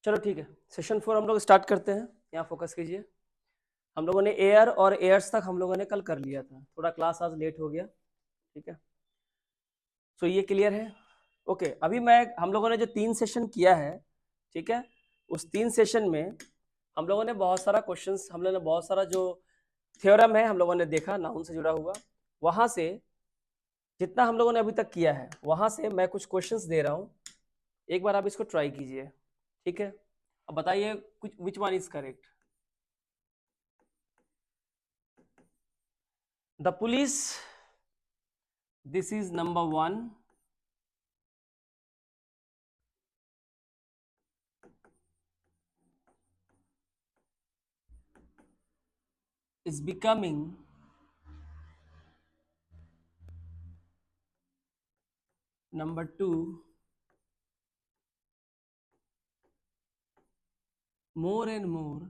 चलो ठीक है, सेशन 4 हम लोग स्टार्ट करते हैं। यहाँ फोकस कीजिए। हम लोगों ने एयर और एयर्स तक हम लोगों ने कल कर लिया था, थोड़ा क्लास आज लेट हो गया। ठीक है, सो ये क्लियर है। ओके, अभी हम लोगों ने जो 3 सेशन किया है, ठीक है, उस 3 सेशन में हम लोगों ने बहुत सारा क्वेश्चंस, हम लोगों ने बहुत सारा जो थ्योरम है हम लोगों ने देखा, नाउन से जुड़ा हुआ। वहां से जितना हम लोगों ने अभी तक किया है, वहां से मैं कुछ क्वेश्चंस दे रहा हूँ, एक बार आप इसको ट्राई कीजिए। ठीक है, अब बताइए कुछ which one is correct. The police, this is number 1, is becoming number 2 more and more,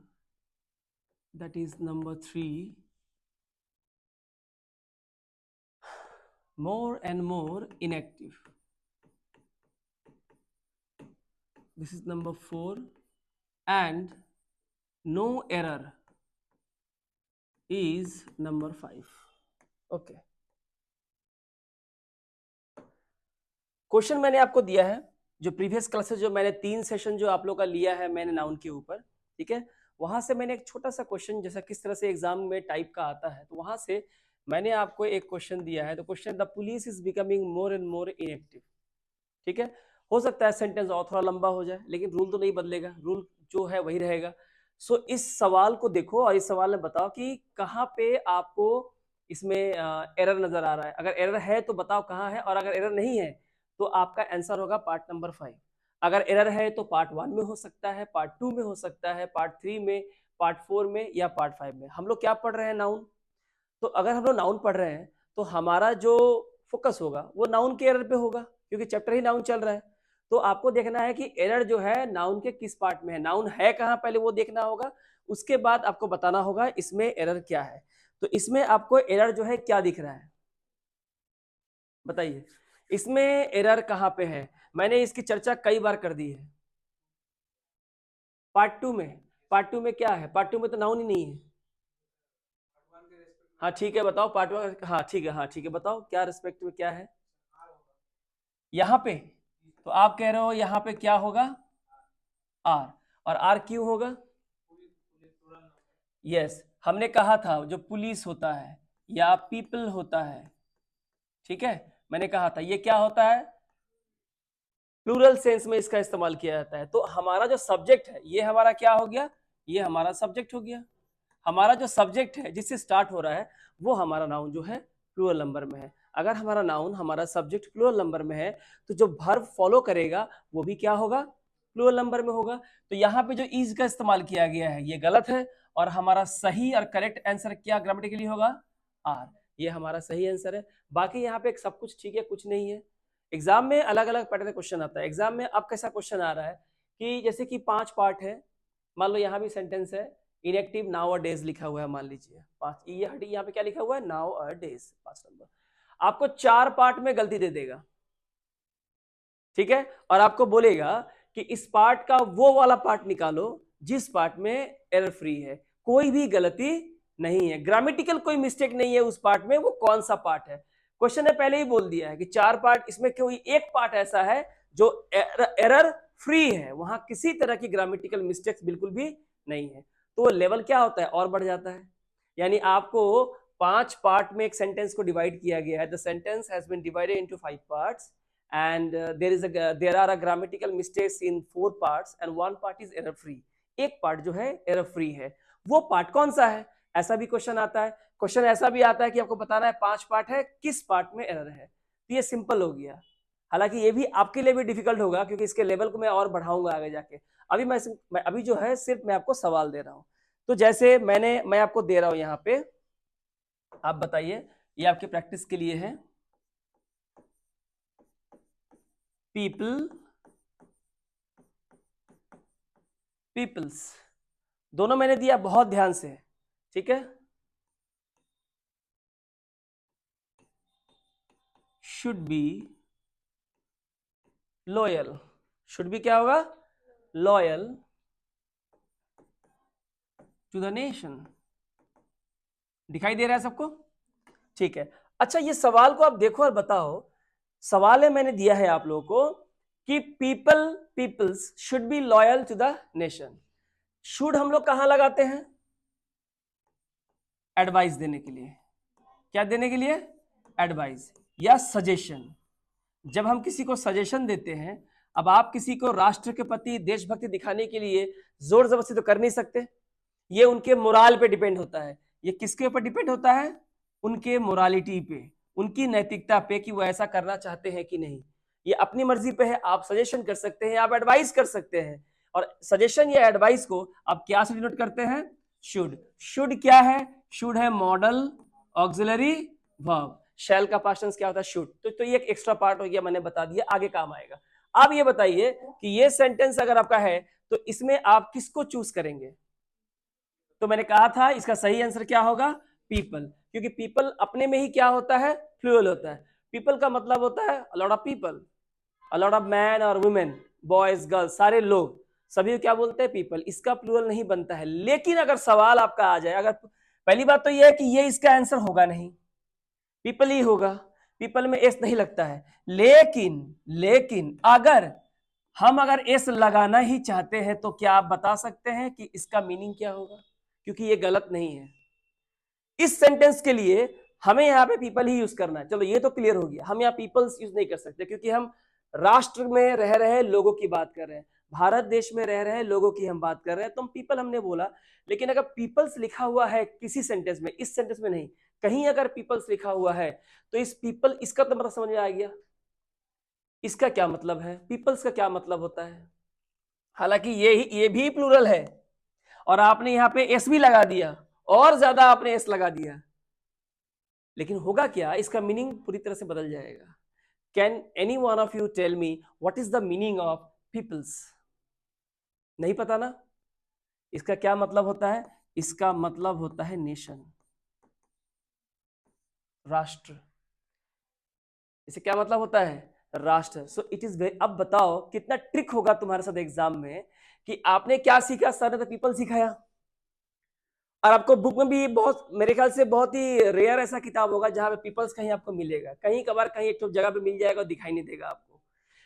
that is number 3 more and more inactive, this is number 4, and no error is number 5. Okay, question मैंने आपको दिया है जो previous classes, जो मैंने 3 session जो आप लोग का लिया है मैंने नाउन के ऊपर, ठीक है, वहां से मैंने एक छोटा सा क्वेश्चन, जैसा किस तरह से एग्जाम में टाइप का आता है, तो वहां से मैंने आपको एक क्वेश्चन दिया है। तो question, the police is becoming more and more inactive. ठीक है, हो सकता है सेंटेंस और थोड़ा लंबा हो जाए, लेकिन रूल तो नहीं बदलेगा, रूल जो है वही रहेगा। सो इस सवाल को देखो और इस सवाल में बताओ कि कहाँ पे आपको इसमें एरर नजर आ रहा है। अगर एरर है तो बताओ कहाँ है, और अगर एरर नहीं है तो आपका आंसर होगा पार्ट नंबर 5। अगर एरर है तो पार्ट 1 में हो सकता है, पार्ट 2 में हो सकता है, पार्ट 3 में, पार्ट 4 में, या पार्ट 5 में। हम लोग क्या पढ़ रहे हैं? नाउन। तो अगर हम लोग नाउन पढ़ रहे हैं तो हमारा जो फोकस होगा वो नाउन के एरर पे होगा, क्योंकि चैप्टर ही नाउन चल रहा है। तो आपको देखना है कि एरर जो है नाउन के किस पार्ट में है, नाउन है कहाँ, पहले वो देखना होगा। उसके बाद आपको बताना होगा इसमें एरर क्या है। तो इसमें आपको एरर जो है क्या दिख रहा है, बताइए इसमें एरर कहाँ पे है। मैंने इसकी चर्चा कई बार कर दी है। पार्ट 2 में, पार्ट 2 में क्या है? पार्ट 2 में तो नाउन ही नहीं है। हाँ ठीक है, बताओ पार्ट 1। हाँ ठीक है, हाँ ठीक है, बताओ क्या रिस्पेक्ट में क्या है यहाँ पे। तो आप कह रहे हो यहाँ पे क्या होगा? आर। और आर क्यों होगा? यस, हमने कहा था जो पुलिस होता है या पीपल होता है, ठीक है, मैंने कहा था ये क्या होता है, प्लूरल सेंस में इसका इस्तेमाल किया जाता है। तो हमारा जो सब्जेक्ट है ये हमारा क्या हो गया? ये हमारा सब्जेक्ट हो गया। हमारा जो सब्जेक्ट है जिससे स्टार्ट हो रहा है वो हमारा नाउन जो है प्लूरल नंबर में है। अगर हमारा नाउन, हमारा सब्जेक्ट प्लूरल नंबर में है तो जो वर्ब फॉलो करेगा वो भी क्या होगा? प्लूरल नंबर में होगा। तो यहाँ पे जो इज का इस्तेमाल किया गया है ये गलत है, और हमारा सही और करेक्ट आंसर क्या ग्रामेटिकली होगा? आर। ये हमारा सही आंसर है। बाकी यहाँ पे सब कुछ ठीक है, कुछ नहीं है। एग्जाम में अलग अलग पैटर्न क्वेश्चन आता है। एग्जाम में अब कैसा क्वेश्चन आ रहा है कि जैसे कि 5 पार्ट है, मान लो यहाँ भी सेंटेंस है, इनएक्टिव नाउ अ डेज लिखा हुआ है, मान लीजिए 5, ये हटी, यहाँ पे क्या लिखा हुआ है? नाउ अ डेज, 5 नंबर। आपको 4 पार्ट में गलती दे देगा, ठीक है, और आपको बोलेगा कि इस पार्ट का वो वाला पार्ट निकालो जिस पार्ट में एरर फ्री है, कोई भी गलती नहीं है, ग्रामेटिकल कोई मिस्टेक नहीं है उस पार्ट में, वो कौन सा पार्ट है। क्वेश्चन ने पहले ही बोल दिया है कि 4 पार्ट, इसमें कोई एक पार्ट ऐसा है जो एरर फ्री है, वहां किसी तरह की ग्रामेटिकल मिस्टेक्स बिल्कुल भी नहीं है। तो लेवल क्या होता है? और बढ़ जाता है। यानी आपको 5 पार्ट में एक सेंटेंस को डिवाइड किया गया है। The sentence has been divided into 5 parts and there are a grammatical mistakes in 4 parts and 1 part is error free। एक पार्ट जो है एरर फ्री है, वो पार्ट कौन सा है? ऐसा भी क्वेश्चन आता है। क्वेश्चन ऐसा भी आता है कि आपको बताना है 5 पार्ट है, किस पार्ट में एरर है। तो ये सिंपल हो गया। हालांकि ये भी आपके लिए भी डिफिकल्ट होगा, क्योंकि इसके लेवल को मैं और बढ़ाऊंगा आगे जाके। अभी मैं अभी जो है सिर्फ मैं आपको सवाल दे रहा हूं। तो जैसे मैं आपको दे रहा हूं यहाँ पे, आप बताइए, ये आपके प्रैक्टिस के लिए है। पीपल, पीपल्स, दोनों मैंने दिया, बहुत ध्यान से, ठीक है। Should be loyal, should be क्या होगा? Loyal to the nation. दिखाई दे रहा है सबको? ठीक है। अच्छा, ये सवाल को आप देखो और बताओ। सवाल है मैंने दिया है आप लोगों को कि peoples should be loyal to the nation. Should हम लोग कहां लगाते हैं? एडवाइस देने के लिए। क्या देने के लिए? एडवाइस या सजेशन। जब हम किसी को सजेशन देते हैं, अब आप किसी को राष्ट्र के प्रति देशभक्ति दिखाने के लिए जोर जबरदस्ती तो कर नहीं सकते। ये उनके मोराल पे डिपेंड होता है। ये किसके ऊपर डिपेंड होता है? उनके मोरालिटी पे, उनकी नैतिकता पे कि वो ऐसा करना चाहते हैं कि नहीं। ये अपनी मर्जी पे है। आप सजेशन कर सकते हैं, आप एडवाइस कर सकते हैं। और सजेशन या एडवाइस को आप क्या से डिनोट करते हैं? शुड। शुड क्या है? शुड है मॉडल ऑक्सिलरी वर्ब। शैल का पास्ट टेंस क्या होता है? शुड। तो ये एक एक्स्ट्रा पार्ट हो गया, मैंने बता दिया, आगे काम आएगा। अब ये बताइए कि ये सेंटेंस अगर आपका है तो इसमें आप किसको चूज करेंगे? तो मैंने कहा था इसका सही आंसर क्या होगा? पीपल। क्योंकि पीपल अपने में ही क्या होता है? प्लूरल होता है। पीपल का मतलब होता है a lot of people, a lot of man और वुमेन, बॉयज गर्ल्स, सारे लोग, सभी क्या बोलते हैं? पीपल। इसका प्लूरल नहीं बनता है। लेकिन अगर सवाल आपका आ जाए, अगर पहली बात तो यह है कि ये इसका आंसर होगा नहीं, पीपल ही होगा। पीपल में एस नहीं लगता है। लेकिन अगर एस लगाना ही चाहते हैं तो क्या आप बता सकते हैं कि इसका मीनिंग क्या होगा? क्योंकि ये गलत नहीं है। इस सेंटेंस के लिए हमें यहां पे पीपल ही यूज करना है। चलो ये तो क्लियर हो गया, हम यहाँ पीपल्स यूज नहीं कर सकते क्योंकि हम राष्ट्र में रह रहे लोगों की बात कर रहे हैं, भारत देश में रह रहे लोगों की हम बात कर रहे हैं, तो हम पीपल हमने बोला। लेकिन अगर पीपल्स लिखा हुआ है किसी सेंटेंस में, इस सेंटेंस में नहीं, कहीं अगर पीपल्स लिखा हुआ है तो इस पीपल, इसका तो मतलब समझ में आ गया इसका क्या मतलब है, पीपल्स का क्या मतलब होता है। हालांकि ये भी प्लूरल है और आपने यहां पे एस भी लगा दिया, और ज्यादा आपने एस लगा दिया, लेकिन होगा क्या? इसका मीनिंग पूरी तरह से बदल जाएगा। Can any one of you tell me what is the meaning of peoples? नहीं पता ना? इसका क्या मतलब होता है? इसका मतलब होता है नेशन, राष्ट्र। इसे क्या मतलब होता है? राष्ट्र। So it is very. अब बताओ कितना ट्रिक होगा तुम्हारे साथ एग्जाम में कि आपने क्या सीखा, सर ने तो पीपल सिखाया, और आपको बुक में भी बहुत, मेरे ख्याल से बहुत ही रेयर ऐसा किताब होगा जहां पे पीपल्स कहीं आपको मिलेगा, कहीं कभार कहीं एक जगह पे मिल जाएगा और दिखाई नहीं देगा आपको।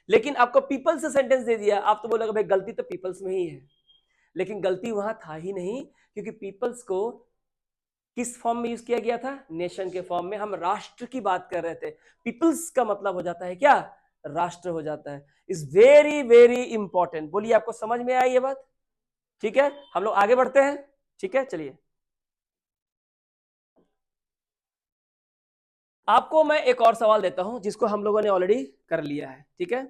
लेकिन आपको पीपल्स से सेंटेंस दे दिया, आप तो बोलोगे भाई गलती तो पीपल्स में ही है, लेकिन गलती वहां था ही नहीं, क्योंकि पीपल्स को किस फॉर्म में यूज किया गया था? नेशन के फॉर्म में। हम राष्ट्र की बात कर रहे थे, पीपल्स का मतलब हो जाता है क्या? राष्ट्र हो जाता है। Is very very important. बोलिए आपको समझ में आई ये बात? ठीक है, हम लोग आगे बढ़ते हैं। ठीक है, चलिए आपको मैं एक और सवाल देता हूं जिसको हम लोगों ने ऑलरेडी कर लिया है। ठीक है,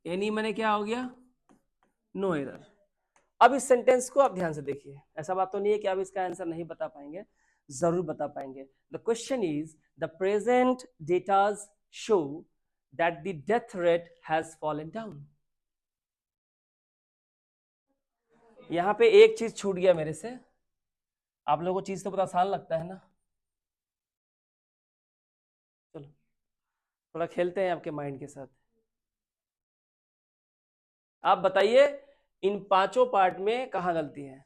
एनी मैंने क्या हो गया? No error. अब इस सेंटेंस को आप ध्यान से देखिए। ऐसा बात तो नहीं है कि आप इसका आंसर नहीं बता पाएंगे, जरूर बता पाएंगे। The question is the present datas show that the death rate has fallen down. यहां पे एक चीज छूट गया मेरे से। आप लोगों को चीज तो पता आसान लगता है ना? चलो थोड़ा खेलते हैं आपके माइंड के साथ। आप बताइए इन पांचों पार्ट में कहां गलती है?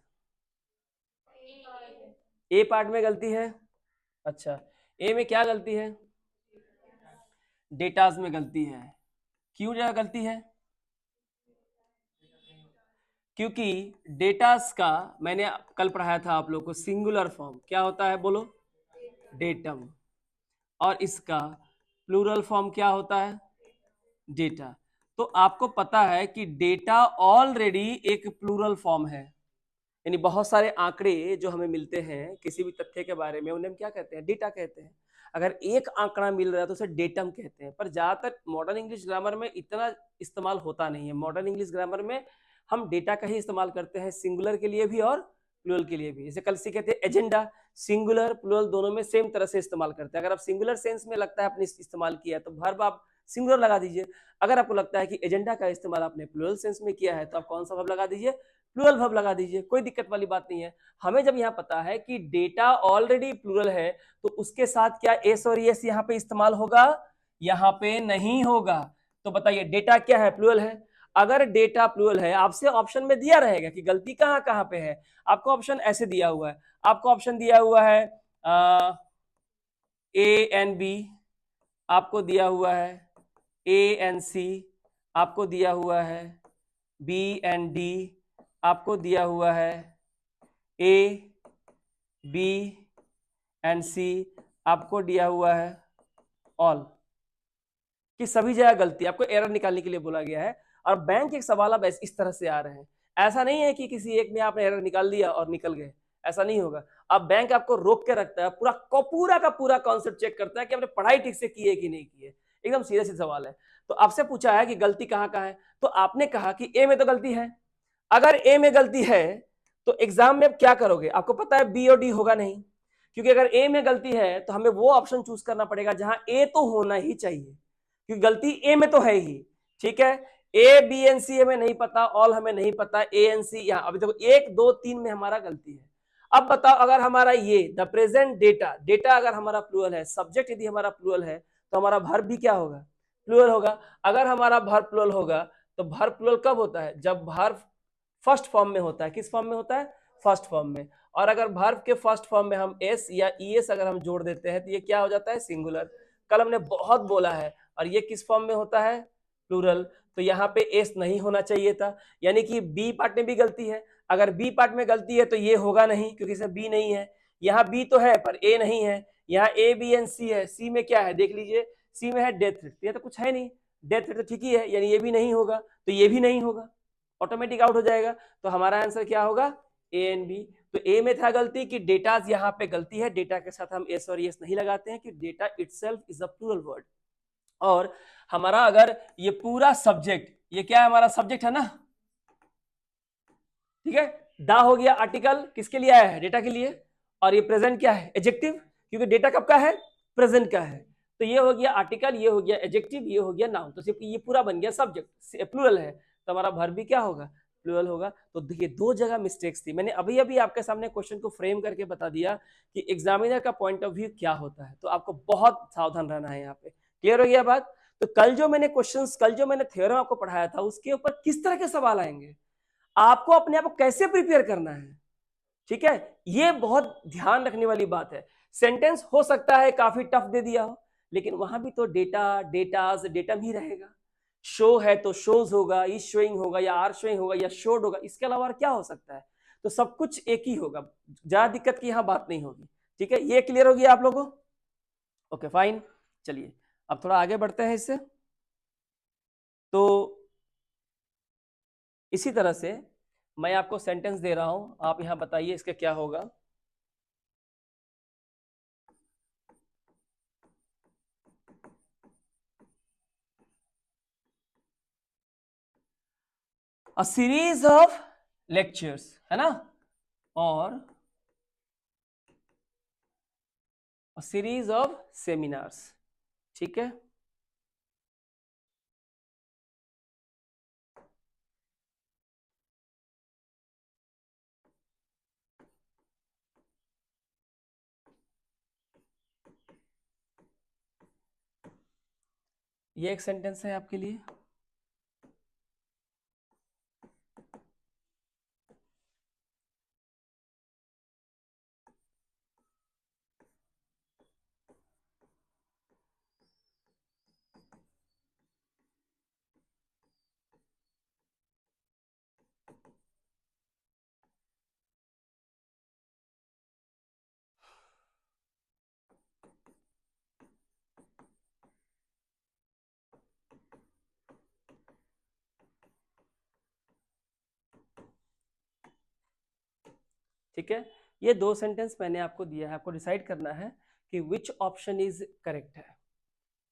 ए पार्ट में गलती है। अच्छा, ए में क्या गलती है? डेटाज में गलती है। क्यों जगह गलती है? क्योंकि डेटास का मैंने कल पढ़ाया था आप लोग को, सिंगुलर फॉर्म क्या होता है बोलो? डेटम। और इसका प्लूरल फॉर्म क्या होता है? डेटा। तो आपको पता है कि डेटा ऑलरेडी एक प्लूरल फॉर्म है, यानी बहुत सारे आंकड़े जो हमें मिलते हैं किसी भी तथ्य के बारे में, उन्हें हम क्या कहते हैं? डेटा कहते हैं। अगर एक आंकड़ा मिल रहा है तो उसे डेटम कहते हैं, पर ज्यादातर मॉडर्न इंग्लिश ग्रामर में इतना इस्तेमाल होता नहीं है। मॉडर्न इंग्लिश ग्रामर में हम डेटा का ही इस्तेमाल करते हैं, सिंगुलर के लिए भी और प्लूरल के लिए भी। जैसे कल से कहते हैं एजेंडा, सिंगुलर प्लूरल दोनों में सेम तरह से इस्तेमाल करते हैं। अगर आप सिंगुलर सेंस में लगता है आपने इस्तेमाल किया तो वर्ब आप सिंगुलर लगा दीजिए। अगर आपको लगता है कि एजेंडा का इस्तेमाल आपने प्लूरल सेंस में किया है तो आप कौन सा वर्ब लगा दीजिए? प्लूरल वर्ब लगा दीजिए, कोई दिक्कत वाली बात नहीं है। हमें जब यहाँ पता है कि डेटा ऑलरेडी प्लूरल है तो उसके साथ क्या एस और एस यहाँ पे इस्तेमाल होगा? यहाँ पे नहीं होगा। तो बताइए डेटा क्या है? प्लूरल है। अगर डेटा प्लूरल है, आपसे ऑप्शन में दिया रहेगा कि गलती कहाँ कहाँ पे है। आपको ऑप्शन ऐसे दिया हुआ है, आपको ऑप्शन दिया हुआ है ए एन बी, आपको दिया हुआ है ए एन सी, आपको दिया हुआ है बी एंड डी, आपको दिया हुआ है ए बी एंड सी, आपको दिया हुआ है ऑल। कि सभी जगह गलती, आपको एरर निकालने के लिए बोला गया है। और बैंक एक सवाल अब इस तरह से आ रहे हैं, ऐसा नहीं है कि किसी एक में आपने एरर निकाल दिया और निकल गए, ऐसा नहीं होगा। अब बैंक आपको रोक के रखता है, पूरा का पूरा कॉन्सेप्ट चेक करता है कि आपने पढ़ाई ठीक से की है कि नहीं की है। एकदम सीधा सी सवाल है। तो आपसे पूछा है कि गलती कहाँ कहाँ है, तो आपने कहा कि ए में तो गलती है। अगर ए में गलती है तो एग्जाम में अब क्या करोगे? आपको पता है बी और डी होगा नहीं, क्योंकि अगर ए में गलती है तो हमें वो ऑप्शन चूज करना पड़ेगा जहां ए तो होना ही चाहिए, क्योंकि गलती ए में तो है ही। ठीक है, ए बी एन सी हमें नहीं पता, ऑल हमें नहीं पता, ए एन सी यहाँ अभी देखो 1 2 3 में हमारा गलती है। अब बताओ अगर हमारा ये द प्रेजेंट डेटा, डेटा अगर हमारा प्लूरल है, सब्जेक्ट यदि हमारा प्लूरल है तो हमारा वर्ब भी क्या होगा? प्लूरल होगा। अगर हमारा वर्ब प्लूरल होगा तो वर्ब प्लूरल कब होता है? जब वर्ब फर्स्ट फॉर्म में होता है। किस फॉर्म में होता है? फर्स्ट फॉर्म में। और अगर वर्ब के फर्स्ट फॉर्म में हम एस या ईएस अगर हम जोड़ देते हैं तो ये क्या हो जाता है? सिंगुलर। कल हमने बहुत बोला है। और ये किस फॉर्म में होता है? प्लूरल। तो यहाँ पे एस नहीं होना चाहिए था, यानी कि बी पार्ट में भी गलती है। अगर बी पार्ट में गलती है तो ये होगा नहीं, क्योंकि इसमें बी नहीं है। यहाँ बी तो है पर ए नहीं है। यहाँ ए बी एन सी है, सी में क्या है देख लीजिए, सी में है डेथ थ्रेट, ये तो कुछ है नहीं। डेथ थ्रेट तो ठीक ही है, यानी ये भी नहीं होगा तो ये भी नहीं होगा, ऑटोमेटिक आउट हो जाएगा। तो हमारा आंसर क्या होगा? A and B. तो ए में था गलती कि डेटा यहाँ पे गलती है, डेटा के साथ हम एस और एस नहीं लगाते हैं कि data itself is a plural word. और हमारा अगर ये पूरा सब्जेक्ट, ये क्या है? हमारा सब्जेक्ट है ना, ठीक है। दा हो गया आर्टिकल, किसके लिए आया है? डेटा के लिए। और ये प्रेजेंट क्या है? एडजेक्टिव, क्योंकि डेटा कब का है? प्रेजेंट का है। तो ये हो गया आर्टिकल, ये हो गया एडजेक्टिव, ये हो गया नाउन। तो सिर्फ ये पूरा बन गया सब्जेक्ट, प्लूरल है तो हमारा वर्ब भी क्या होगा? प्लूरल होगा। तो देखिए दो जगह मिस्टेक्स थी, मैंने अभी अभी आपके सामने क्वेश्चन को फ्रेम करके बता दिया कि एग्जामिनर का पॉइंट ऑफ व्यू क्या होता है। तो आपको बहुत सावधान रहना है यहाँ पे। क्लियर हो गया बात? तो कल जो मैंने क्वेश्चंस, कल जो मैंने थ्योरम आपको पढ़ाया था उसके ऊपर किस तरह के सवाल आएंगे, आपको अपने आप को कैसे प्रिपेयर करना है, ठीक है, ये बहुत ध्यान रखने वाली बात है। सेंटेंस हो सकता है काफी टफ दे दिया हो, लेकिन वहां भी तो डेटा, डेटाज, डेटम ही रहेगा। शो है तो शोज होगा, इज शोइंग होगा या आर शोइंग होगा या शोड होगा, इसके अलावा क्या हो सकता है? तो सब कुछ एक ही होगा, ज्यादा दिक्कत की यहां बात नहीं होगी। ठीक है, ये क्लियर हो गया आप लोगों को? ओके फाइन, चलिए अब थोड़ा आगे बढ़ते हैं इससे। तो इसी तरह से मैं आपको सेंटेंस दे रहा हूं, आप यहां बताइए इसका क्या होगा। अ सीरीज ऑफ लेक्चर्स, है ना, और अ सीरीज ऑफ सेमिनार्स। ठीक है, ये एक सेंटेंस है आपके लिए। ठीक है, ये 2 सेंटेंस मैंने आपको दिया है, आपको डिसाइड करना है कि विच ऑप्शन इज करेक्ट है।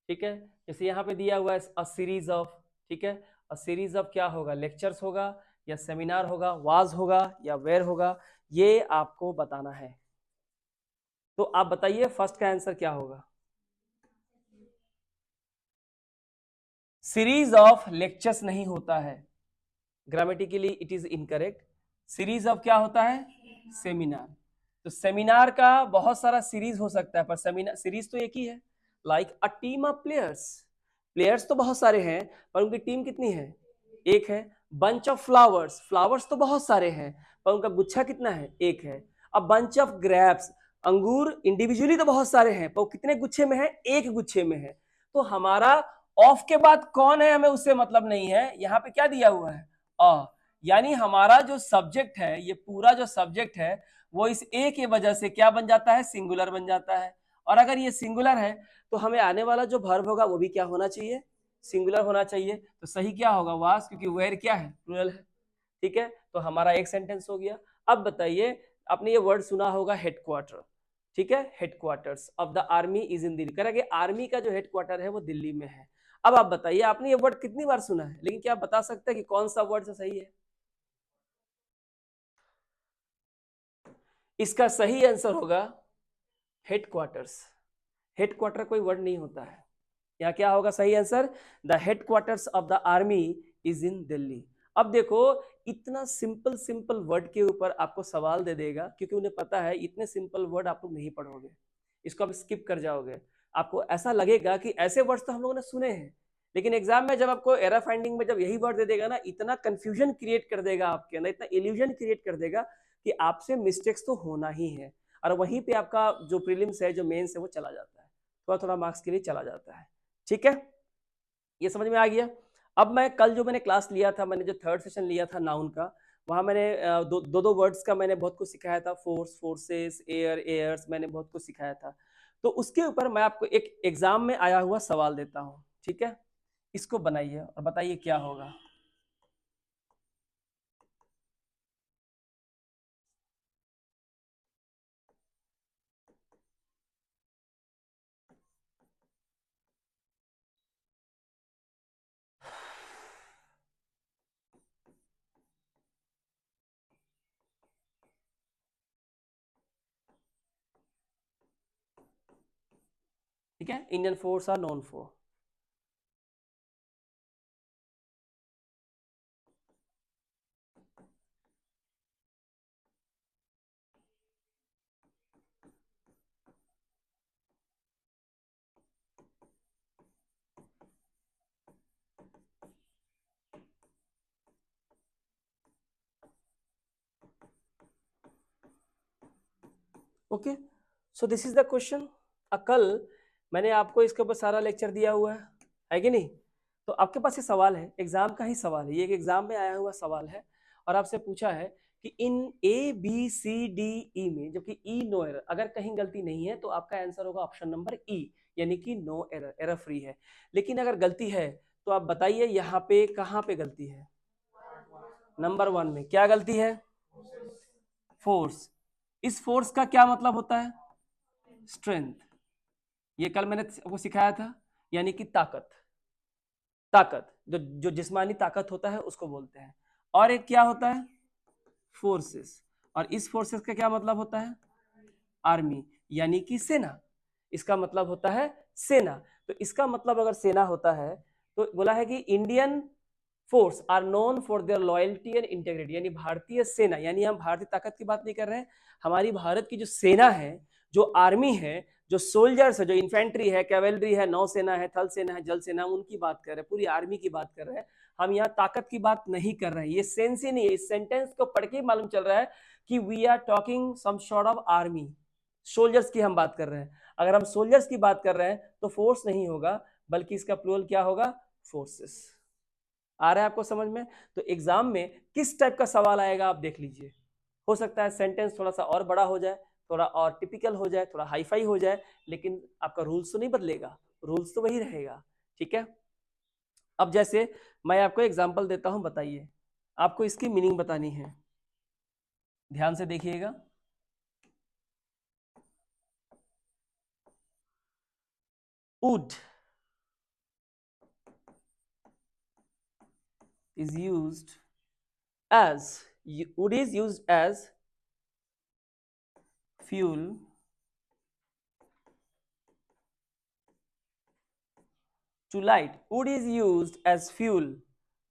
ठीक है, जैसे यहाँ पे दिया हुआ है अ सीरीज ऑफ, ठीक है, अ सीरीज ऑफ क्या होगा, लेक्चर्स होगा या सेमिनार होगा, वाज होगा या वेयर होगा, ये आपको बताना है। तो आप बताइए फर्स्ट का आंसर क्या होगा। सीरीज ऑफ लेक्चर्स नहीं होता है, grammatically it is incorrect. Series of क्या होता है, सेमिनार। तो सेमिनार का बहुत सारा सीरीज हो सकता है, पर सेमिनार सीरीज तो एक ही है। Like a team of players, players तो बहुत सारे हैं पर उनकी टीम कितनी है, एक है। बंच ऑफ फ्लावर्स, फ्लावर्स तो बहुत सारे हैं पर उनका गुच्छा कितना है, एक है। अब बंच ऑफ ग्रेप्स, अंगूर इंडिविजुअली तो बहुत सारे हैं पर वो कितने गुच्छे में है, एक गुच्छे में है। तो हमारा ऑफ के बाद कौन है हमें उससे मतलब नहीं है, यहाँ पे क्या दिया हुआ है, अ। यानी हमारा जो सब्जेक्ट है, ये पूरा जो सब्जेक्ट है वो इस ए की वजह से क्या बन जाता है, सिंगुलर बन जाता है। और अगर ये सिंगुलर है तो हमें आने वाला जो वर्ब होगा वो भी क्या होना चाहिए, सिंगुलर होना चाहिए। तो सही क्या होगा, वास, क्योंकि वेयर क्या है, प्लूरल है। ठीक है, तो हमारा एक सेंटेंस हो गया। अब बताइए, आपने ये वर्ड सुना होगा हेडक्वार्टर, ठीक है, headquarters of the army is in Delhi, करेंगे आर्मी का जो हेडक्वार्टर है वो दिल्ली में है। अब आप बताइए, आपने ये वर्ड कितनी बार सुना है, लेकिन क्या आप बता सकते हैं कि कौन सा वर्ड से सही है। इसका सही आंसर होगा हेडक्वार्टर्स। हेडक्वार्टर कोई वर्ड नहीं होता है, यहाँ क्या होगा सही answer, the headquarters of the army is in Delhi. अब देखो, इतना सिंपल सिंपल वर्ड के ऊपर आपको सवाल दे देगा, क्योंकि उन्हें पता है इतने सिंपल वर्ड आप लोग नहीं पढ़ोगे, इसको आप स्किप कर जाओगे। आपको ऐसा लगेगा कि ऐसे वर्ड्स तो हम लोगों ने सुने हैं, लेकिन एग्जाम में जब आपको एरर फाइंडिंग में जब यही वर्ड दे देगा ना, इतना कंफ्यूजन क्रिएट कर देगा आपके अंदर, इतना इल्यूजन क्रिएट कर देगा कि आपसे मिस्टेक्स तो होना ही है, और वहीं पे आपका जो प्रीलिम्स है, जो मेंस है, वो चला जाता है, थोड़ा थोड़ा मार्क्स के लिए चला जाता है। ठीक है, ये समझ में आ गया। अब मैं कल जो मैंने क्लास लिया था, मैंने जो थर्ड सेशन लिया था नाउन का, वहां मैंने दो वर्ड्स का मैंने बहुत कुछ सिखाया था, फोर्स, फोर्सेस, एयर, एयर्स, मैंने बहुत कुछ सिखाया था। तो उसके ऊपर मैं आपको एक एग्जाम में आया हुआ सवाल देता हूँ, ठीक है, इसको बनाइए और बताइए क्या होगा। ठीक है, Indian force are known for. Okay, so this is the question. कल मैंने आपको इसके ऊपर सारा लेक्चर दिया हुआ है कि नहीं। तो आपके पास ये सवाल है, एग्जाम का ही सवाल है, ये एक एग्जाम में आया हुआ सवाल है, और आपसे पूछा है कि इन ए बी सी डी ई में, जबकि ई नो एरर, अगर कहीं गलती नहीं है तो आपका आंसर होगा ऑप्शन नंबर ई, यानी कि नो एरर, एरर फ्री है। लेकिन अगर गलती है तो आप बताइए यहाँ पे कहाँ पे गलती है, नंबर 1 में क्या गलती है, फोर्स। इस फोर्स का क्या मतलब होता है, स्ट्रेंथ। ये कल मैंने आपको सिखाया था, यानी कि ताकत, ताकत जो जो जिस्मानी ताकत होता है उसको बोलते हैं। और एक क्या होता है, फोर्सेस, और इस फोर्सेस का क्या मतलब होता है, आर्मी, यानी कि सेना। इसका मतलब होता है सेना। तो इसका मतलब अगर सेना होता है तो बोला है कि Indian force are known for their loyalty and integrity, यानी भारतीय सेना, यानी हम भारतीय ताकत की बात नहीं कर रहे हैं, हमारी भारत की जो सेना है, जो आर्मी है, जो सोल्जर्स है, जो इन्फेंट्री है, कैवेलरी है, नौसेना है, थल सेना है, जल सेना, उनकी बात कर रहे हैं, पूरी आर्मी की बात कर रहे हैं। हम यहाँ ताकत की बात नहीं कर रहे हैं, ये सेंस ही नहीं है। इस सेंटेंस को पढ़ के मालूम चल रहा है कि we are talking some sort of army, soldiers की हम बात कर रहे हैं। अगर हम सोल्जर्स की बात कर रहे हैं तो फोर्स नहीं होगा, बल्कि इसका प्लूरल क्या होगा, फोर्सेस। आ रहा है आपको समझ में। तो एग्जाम में किस टाइप का सवाल आएगा आप देख लीजिए। हो सकता है सेंटेंस थोड़ा सा और बड़ा हो जाए, थोड़ा और टिपिकल हो जाए, थोड़ा हाईफाई हो जाए, लेकिन आपका रूल्स तो नहीं बदलेगा, रूल्स तो वही रहेगा। ठीक है, अब जैसे मैं आपको एग्जांपल देता हूं, बताइए, आपको इसकी मीनिंग बतानी है, ध्यान से देखिएगा। wood is used as wood is used as fuel to light. Wood is used as fuel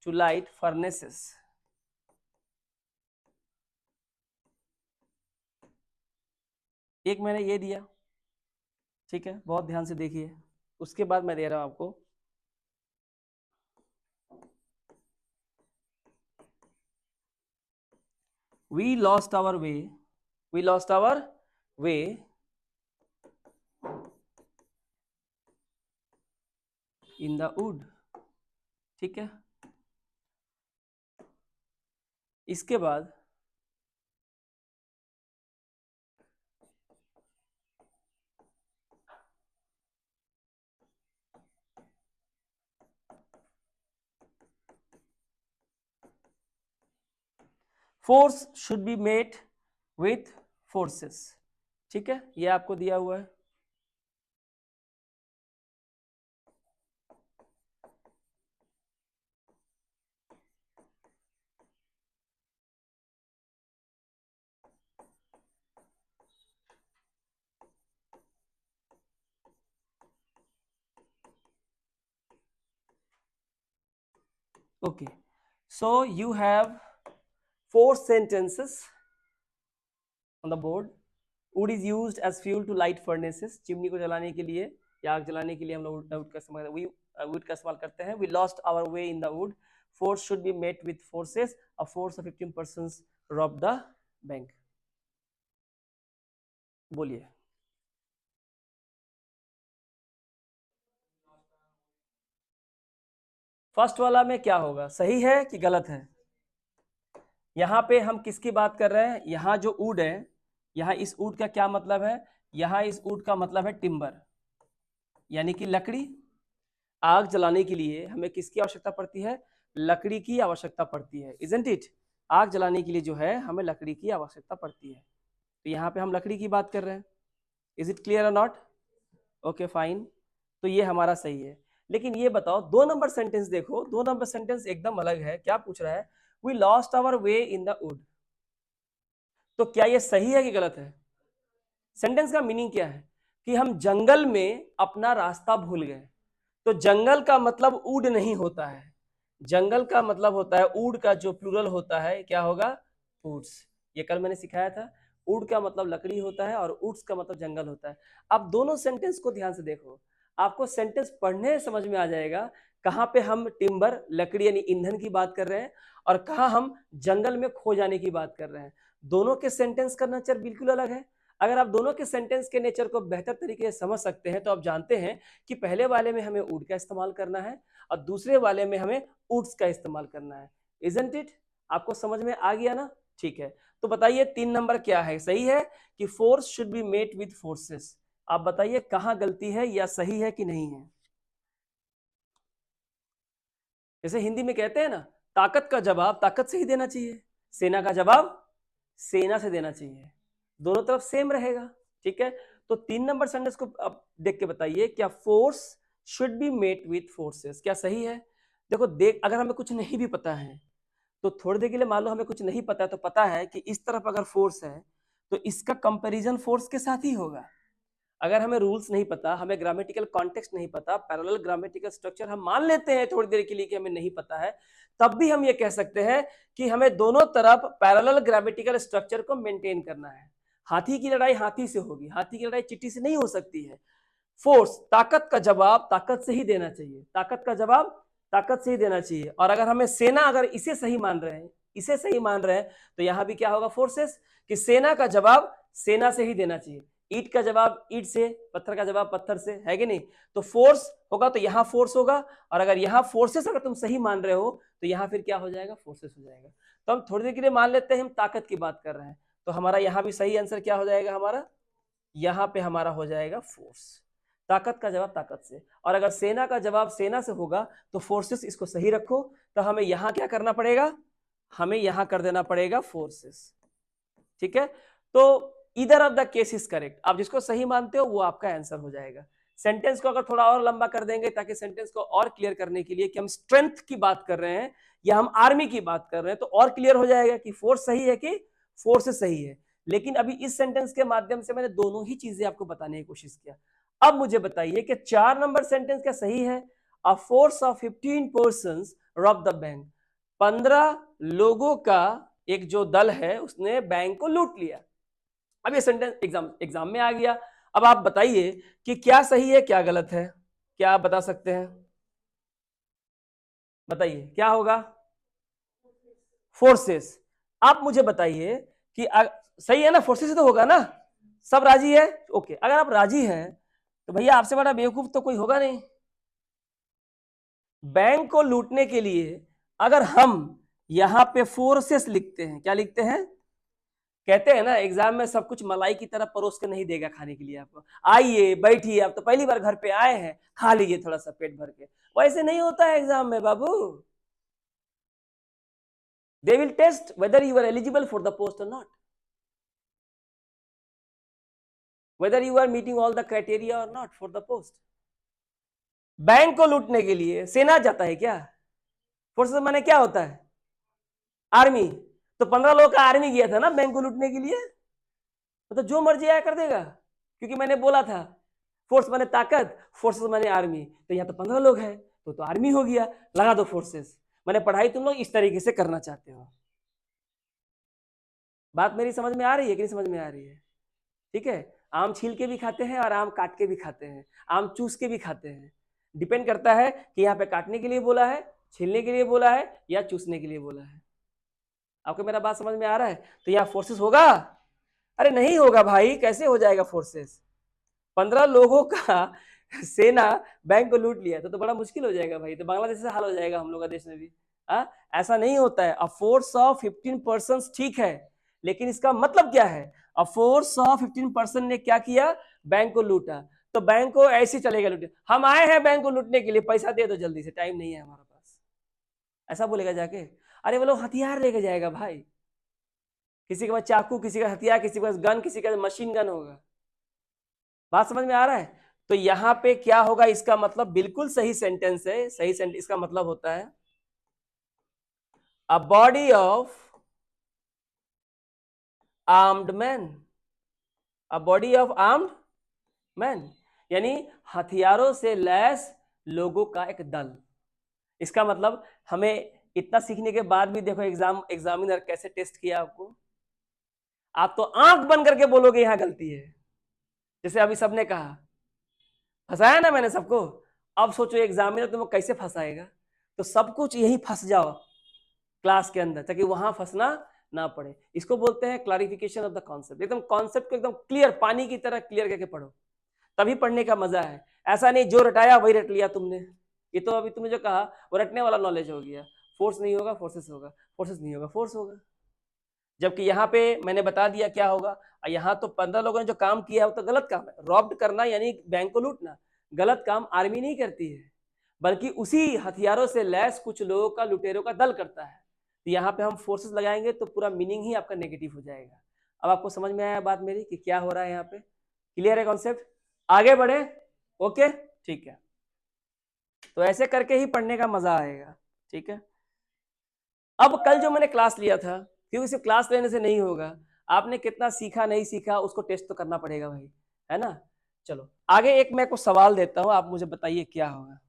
to light furnaces. एक मैंने ये दिया, ठीक है, बहुत ध्यान से देखिए। उसके बाद मैं दे रहा हूं आपको we lost our way in the wood, ठीक है। इसके बाद force should be met with forces, ठीक है, ये आपको दिया हुआ है। Okay, so you have 4 sentences on the board. Wood is used as fuel to light furnaces. Chimney को जलाने के लिए या आग जलाने के लिए हम लोग wood का इस्तेमाल करते हैं। We lost our way in the wood. Force should be met with forces. A force of 15 persons robbed the bank. बोलिए। फर्स्ट वाला में क्या होगा, सही है कि गलत है? यहाँ पे हम किसकी बात कर रहे हैं? यहाँ जो वुड है, यहाँ इस वुड का क्या मतलब है? यहाँ इस वुड का मतलब है टिम्बर, यानी कि लकड़ी। आग जलाने के लिए हमें किसकी आवश्यकता पड़ती है? लकड़ी की आवश्यकता पड़ती है, इजंट इट? आग जलाने के लिए जो है हमें लकड़ी की आवश्यकता पड़ती है। तो यहाँ पे हम लकड़ी की बात कर रहे हैं। इज इट क्लियर और नॉट? ओके फाइन, तो ये हमारा सही है। लेकिन ये बताओ, 2 नंबर सेंटेंस देखो, 2 नंबर सेंटेंस एकदम अलग है। क्या पूछ रहा है? We lost our way in the wood. तो क्या ये सही है कि गलत है? सेंटेंस का मीनिंग क्या है? कि हम जंगल में अपना रास्ता भूल गए। तो जंगल का मतलब वुड नहीं होता है, जंगल का मतलब होता है, वुड का जो प्लूरल होता है क्या होगा? वुड्स। ये कल मैंने सिखाया था। वुड का मतलब लकड़ी होता है और वुड्स का मतलब जंगल होता है। अब दोनों सेंटेंस को ध्यान से देखो, आपको सेंटेंस पढ़ने समझ में आ जाएगा कहां पे हम टिम्बर लकड़ी यानी ईंधन की बात कर रहे हैं और कहां हम जंगल में खो जाने की बात कर रहे हैं। दोनों के सेंटेंस का नेचर बिल्कुल अलग है। अगर आप दोनों के सेंटेंस के नेचर को बेहतर तरीके से समझ सकते हैं तो आप जानते हैं कि पहले वाले में हमें वुड का इस्तेमाल करना है और दूसरे वाले में हमें वुड्स का इस्तेमाल करना है। Isn't it? आपको समझ में आ गया ना? ठीक है, तो बताइए 3 नंबर क्या है? सही है कि force should be met with forces. आप बताइए कहां गलती है या सही है कि नहीं है? जैसे हिंदी में कहते हैं ना, ताकत का जवाब ताकत से ही देना चाहिए, सेना का जवाब सेना से देना चाहिए, दोनों तरफ सेम रहेगा, ठीक है। तो 3 नंबर सेंटेंस को अब देख के बताइए, क्या force should be met with forces, क्या सही है? देखो अगर हमें कुछ नहीं भी पता है तो थोड़ी देर के लिए मान लो हमें कुछ नहीं पता है, तो पता है कि इस तरफ अगर फोर्स है तो इसका कंपैरिजन फोर्स के साथ ही होगा। अगर हमें रूल्स नहीं पता, हमें ग्रामेटिकल कॉन्टेक्स्ट नहीं पता, पैरेलल ग्रामेटिकल स्ट्रक्चर हम मान लेते हैं थोड़ी देर के लिए कि हमें नहीं पता है, तब भी हम ये कह सकते हैं कि हमें दोनों तरफ पैरेलल ग्रामेटिकल स्ट्रक्चर को मेंटेन करना है। हाथी की लड़ाई हाथी से होगी, हाथी की लड़ाई चींटी से नहीं हो सकती है। फोर्स, ताकत का जवाब ताकत से ही देना चाहिए, ताकत का जवाब ताकत से ही देना चाहिए। और अगर हमें सेना, अगर इसे सही मान रहे हैं, इसे सही मान रहे हैं, तो यहां भी क्या होगा? फोर्सेस, कि सेना का जवाब सेना से ही देना चाहिए। ईट का जवाब ईट से, पत्थर का जवाब पत्थर से, है कि नहीं? तो फोर्स होगा तो यहां फोर्स होगा, और अगर यहां फोर्सेस अगर तुम सही मान रहे हो तो यहां फिर क्या हो जाएगा? फोर्सेस हो जाएगा। तो हम थोड़ी देर के लिए मान लेते हैं हम ताकत की बात कर रहे हैं, तो हमारा यहां भी सही आंसर क्या हो जाएगा? हमारा यहां पे हमारा हो जाएगा फोर्स, ताकत का जवाब ताकत से। और अगर सेना का जवाब सेना से होगा तो फोर्सेस, इसको सही रखो, तो हमें यहां क्या करना पड़ेगा? हमें यहां कर देना पड़ेगा फोर्सेस, ठीक है। तो either of the case is correct, आप जिसको सही मानते हो वो आपका आंसर हो जाएगा। सेंटेंस को अगर थोड़ा और लंबा कर देंगे ताकि सेंटेंस को और क्लियर करने के लिए कि हम स्ट्रेंथ की बात कर रहे हैं या हम आर्मी की बात कर रहे हैं, तो और क्लियर हो जाएगा कि फोर्स सही है कि फोर्स सही है। लेकिन अभी इस सेंटेंस के माध्यम से मैंने दोनों ही चीजें आपको बताने की कोशिश किया। अब मुझे बताइए कि 4 नंबर सेंटेंस क्या सही है? A force of 15 persons rob the bank. 15 लोगों का एक जो दल है उसने बैंक को लूट लिया। अब ये सेंटेंस एग्जाम में आ गया। अब आप बताइए कि क्या सही है क्या गलत है, क्या आप बता सकते हैं? बताइए क्या होगा? फोर्सेस। आप मुझे बताइए कि सही है ना, फोर्सेस तो होगा ना, सब राजी है? ओके, अगर आप राजी हैं तो भैया आपसे बड़ा बेवकूफ तो कोई होगा नहीं। बैंक को लूटने के लिए अगर हम यहां पे फोर्सेस लिखते हैं, क्या लिखते हैं? कहते हैं ना एग्जाम में सब कुछ मलाई की तरह परोस के नहीं देगा खाने के लिए आपको। आइए बैठिए, आप तो पहली बार घर पे आए हैं, खा लीजिए थोड़ा सा पेट भर के। वैसे नहीं होता है एग्जाम में बाबू। They will test whether you are eligible for the post or not, whether you are meeting all the criteria or not for the post. Bank को लूटने के लिए सेना जाता है क्या? फोर्सेस माने क्या होता है? आर्मी। तो 15 लोगों का आर्मी गया था ना बैंक को लूटने के लिए, तो जो मर्जी आया कर देगा, क्योंकि मैंने बोला था फोर्स माने ताकत, फोर्सेस माने आर्मी। तो यहाँ तो 15 लोग हैं तो आर्मी हो गया, लगा दो फोर्सेस। मैंने पढ़ाई तुम लोग इस तरीके से करना चाहते हो। बात मेरी समझ में आ रही है कि नहीं समझ में आ रही है? ठीक है, आम छील के भी खाते हैं और आम काट के भी खाते हैं, आम चूस के भी खाते हैं। डिपेंड करता है कि यहाँ पे काटने के लिए बोला है, छीलने के लिए बोला है या चूसने के लिए बोला है। आपको मेरा बात समझ में आ रहा है? तो यहाँ फोर्सेस होगा? अरे नहीं होगा भाई, कैसे हो जाएगा फोर्सेस? 15 लोगों का सेना बैंक को लूट लिया तो बड़ा मुश्किल हो जाएगा भाई। तो बांग्लादेश से हाल हो जाएगा हम लोग का देश में भी। ऐसा नहीं होता है। अ फोर्स ऑफ 15 पर्सन्स ठीक है, लेकिन इसका मतलब क्या है? अ फोर्स ऑफ 15 पर्सन ने क्या किया? बैंक को लूटा। तो बैंक को ऐसे चलेगा लूटे, हम आए हैं बैंक को लूटने के लिए, पैसा दे दो जल्दी से, टाइम नहीं है हमारे पास, ऐसा बोलेगा जाके? अरे वो लोग हथियार लेके जाएगा भाई, किसी के पास चाकू, किसी का हथियार, किसी के पास गन, किसी का मशीन गन होगा। बात समझ में आ रहा है? तो यहां पे क्या होगा, इसका मतलब बिल्कुल सही सेंटेंस है, सही सेंटेंस। इसका मतलब होता है a body of armed man, a body of armed man, यानी हथियारों से लैस लोगों का एक दल। इसका मतलब हमें इतना सीखने के बाद भी देखो एग्जामिनर कैसे टेस्ट किया आपको। आप तो आंख बंद करके बोलोगे यहां गलती है, जैसे अभी सबने कहा फंसाया ना मैंने सबको। अब सोचो एग्जामिनर तुमको कैसे फंसाएगा। तो सब कुछ यही फंस जाओ क्लास के अंदर ताकि वहां फंसना ना पड़े। इसको बोलते हैं क्लैरिफिकेशन ऑफ द कॉन्सेप्ट। एकदम कॉन्सेप्ट को एकदम क्लियर, पानी की तरह क्लियर करके पढ़ो, तभी पढ़ने का मजा है। ऐसा नहीं जो रटाया वही रट लिया तुमने। ये तो अभी तुमने जो कहा वो रटने वाला नॉलेज हो गया। फोर्स नहीं होगा फोर्सेस होगा, फोर्सेस नहीं होगा फोर्स होगा। जबकि यहाँ पे मैंने बता दिया क्या होगा। यहाँ तो 15 लोगों ने जो काम किया वो तो गलत काम है। रॉब्ड करना यानी बैंक को लूटना गलत काम आर्मी नहीं करती है, बल्कि उसी हथियारों से लैस कुछ लोगों का, लुटेरों का दल करता है। तो यहाँ पे हम फोर्सेस लगाएंगे तो पूरा मीनिंग ही आपका नेगेटिव हो जाएगा। अब आपको समझ में आया बात मेरी कि क्या हो रहा है यहाँ पे? क्लियर है कॉन्सेप्ट? आगे बढ़े? ओके ठीक है, तो ऐसे करके ही पढ़ने का मजा आएगा। ठीक है, अब कल जो मैंने क्लास लिया था, क्योंकि सिर्फ क्लास लेने से नहीं होगा, आपने कितना सीखा नहीं सीखा उसको टेस्ट तो करना पड़ेगा भाई, है ना? चलो आगे एक मैं कुछ सवाल देता हूं, आप मुझे बताइए क्या होगा।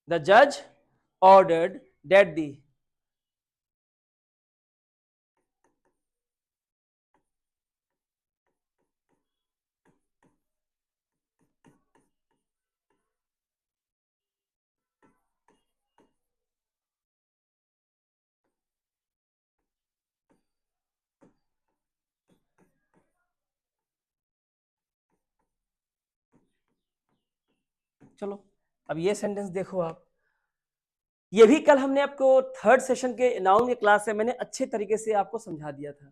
द जज ऑर्डर्ड डेट दी। चलो अब ये सेंटेंस देखो आप, ये भी कल हमने आपको थर्ड सेशन के नाउन के क्लास से मैंने अच्छे तरीके से आपको समझा दिया था।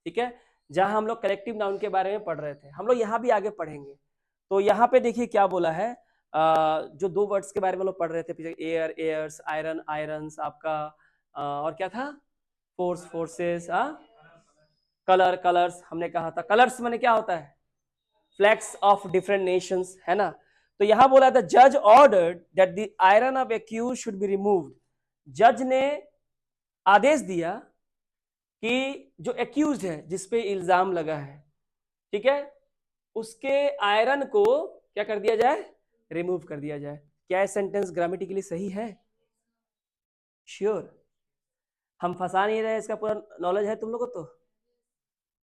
ठीक है, जहां हम लोग कलेक्टिव नाउन के बारे में पढ़ रहे थे, हम लोग यहाँ भी आगे पढ़ेंगे। तो यहाँ पे देखिए क्या बोला है, जो दो वर्ड्स के बारे में लोग पढ़ रहे थे पीछे, एयर एयर्स, आयरन आयरन्स, आपका और क्या था, फोर्स फोर्सेस, कलर कलर्स, हमने कहा था कलर्स माने क्या होता है, फ्लैग्स ऑफ डिफरेंट नेशंस, है ना। तो यहां बोला था जज ordered that the iron of accused should be removed. जज ने आदेश दिया कि जो एक्यूज है, जिसपे इल्जाम लगा है, ठीक है, उसके आयरन को क्या कर दिया जाए, रिमूव कर दिया जाए। क्या सेंटेंस ग्रामेटिकली सही है? श्योर? हम फंसा नहीं रहे, इसका पूरा नॉलेज है तुम लोगों को? तो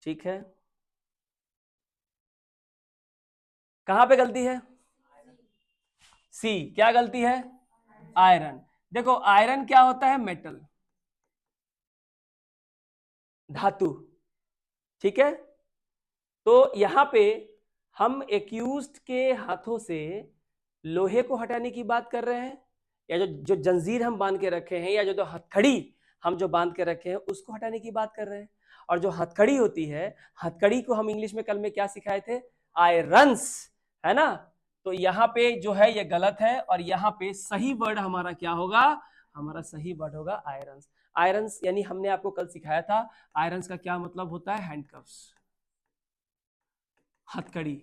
ठीक है, कहां पे गलती है? सी, क्या गलती है? आयरन। देखो आयरन क्या होता है, मेटल, धातु, ठीक है। तो यहां पे हम एक्यूज्ड के हाथों से लोहे को हटाने की बात कर रहे हैं, या जो जो जंजीर हम बांध के रखे हैं, या जो हथकड़ी हम जो बांध के रखे हैं उसको हटाने की बात कर रहे हैं। और जो हथकड़ी होती है, हथकड़ी को हम इंग्लिश में कल में क्या सिखाए थे, आयरन्स, है ना। तो यहाँ पे जो है ये गलत है, और यहाँ पे सही वर्ड हमारा क्या होगा, हमारा सही वर्ड होगा आयरन्स। आयरन्स यानी हमने आपको कल सिखाया था, आयरन्स का क्या मतलब होता है, हैंडकफ्स, हथकड़ी,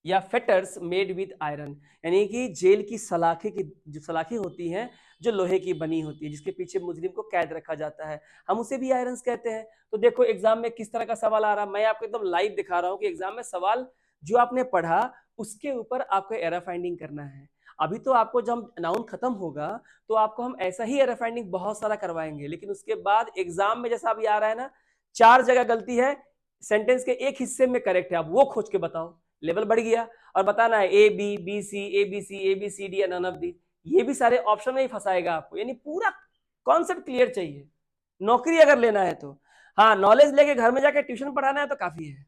या फेटर्स मेड विद आयरन, यानी कि जेल की सलाखें, की जो सलाखें होती हैं जो लोहे की बनी होती है, जिसके पीछे मुजरिम को कैद रखा जाता है, हम उसे भी आयरन्स कहते हैं। तो देखो एग्जाम में किस तरह का सवाल आ रहा है, मैं आपको एकदम लाइव दिखा रहा हूं कि एग्जाम में सवाल जो आपने पढ़ा उसके ऊपर आपको एरर फाइंडिंग करना है। अभी तो आपको जब नाउन खत्म होगा तो आपको हम ऐसा ही एरर फाइंडिंग बहुत सारा करवाएंगे, लेकिन उसके बाद एग्जाम में जैसा अभी आ रहा है ना, 4 जगह गलती है, सेंटेंस के एक हिस्से में करेक्ट है, आप वो खोज के बताओ, लेवल बढ़ गया। और बताना है A B B C A B C A B C D या नन ऑफ दी, ये भी सारे ऑप्शन में ही फंसाएगा आपको, यानी पूरा कॉन्सेप्ट क्लियर चाहिए नौकरी अगर लेना है तो। हाँ, नॉलेज लेके घर में जाके ट्यूशन पढ़ाना है तो काफी है,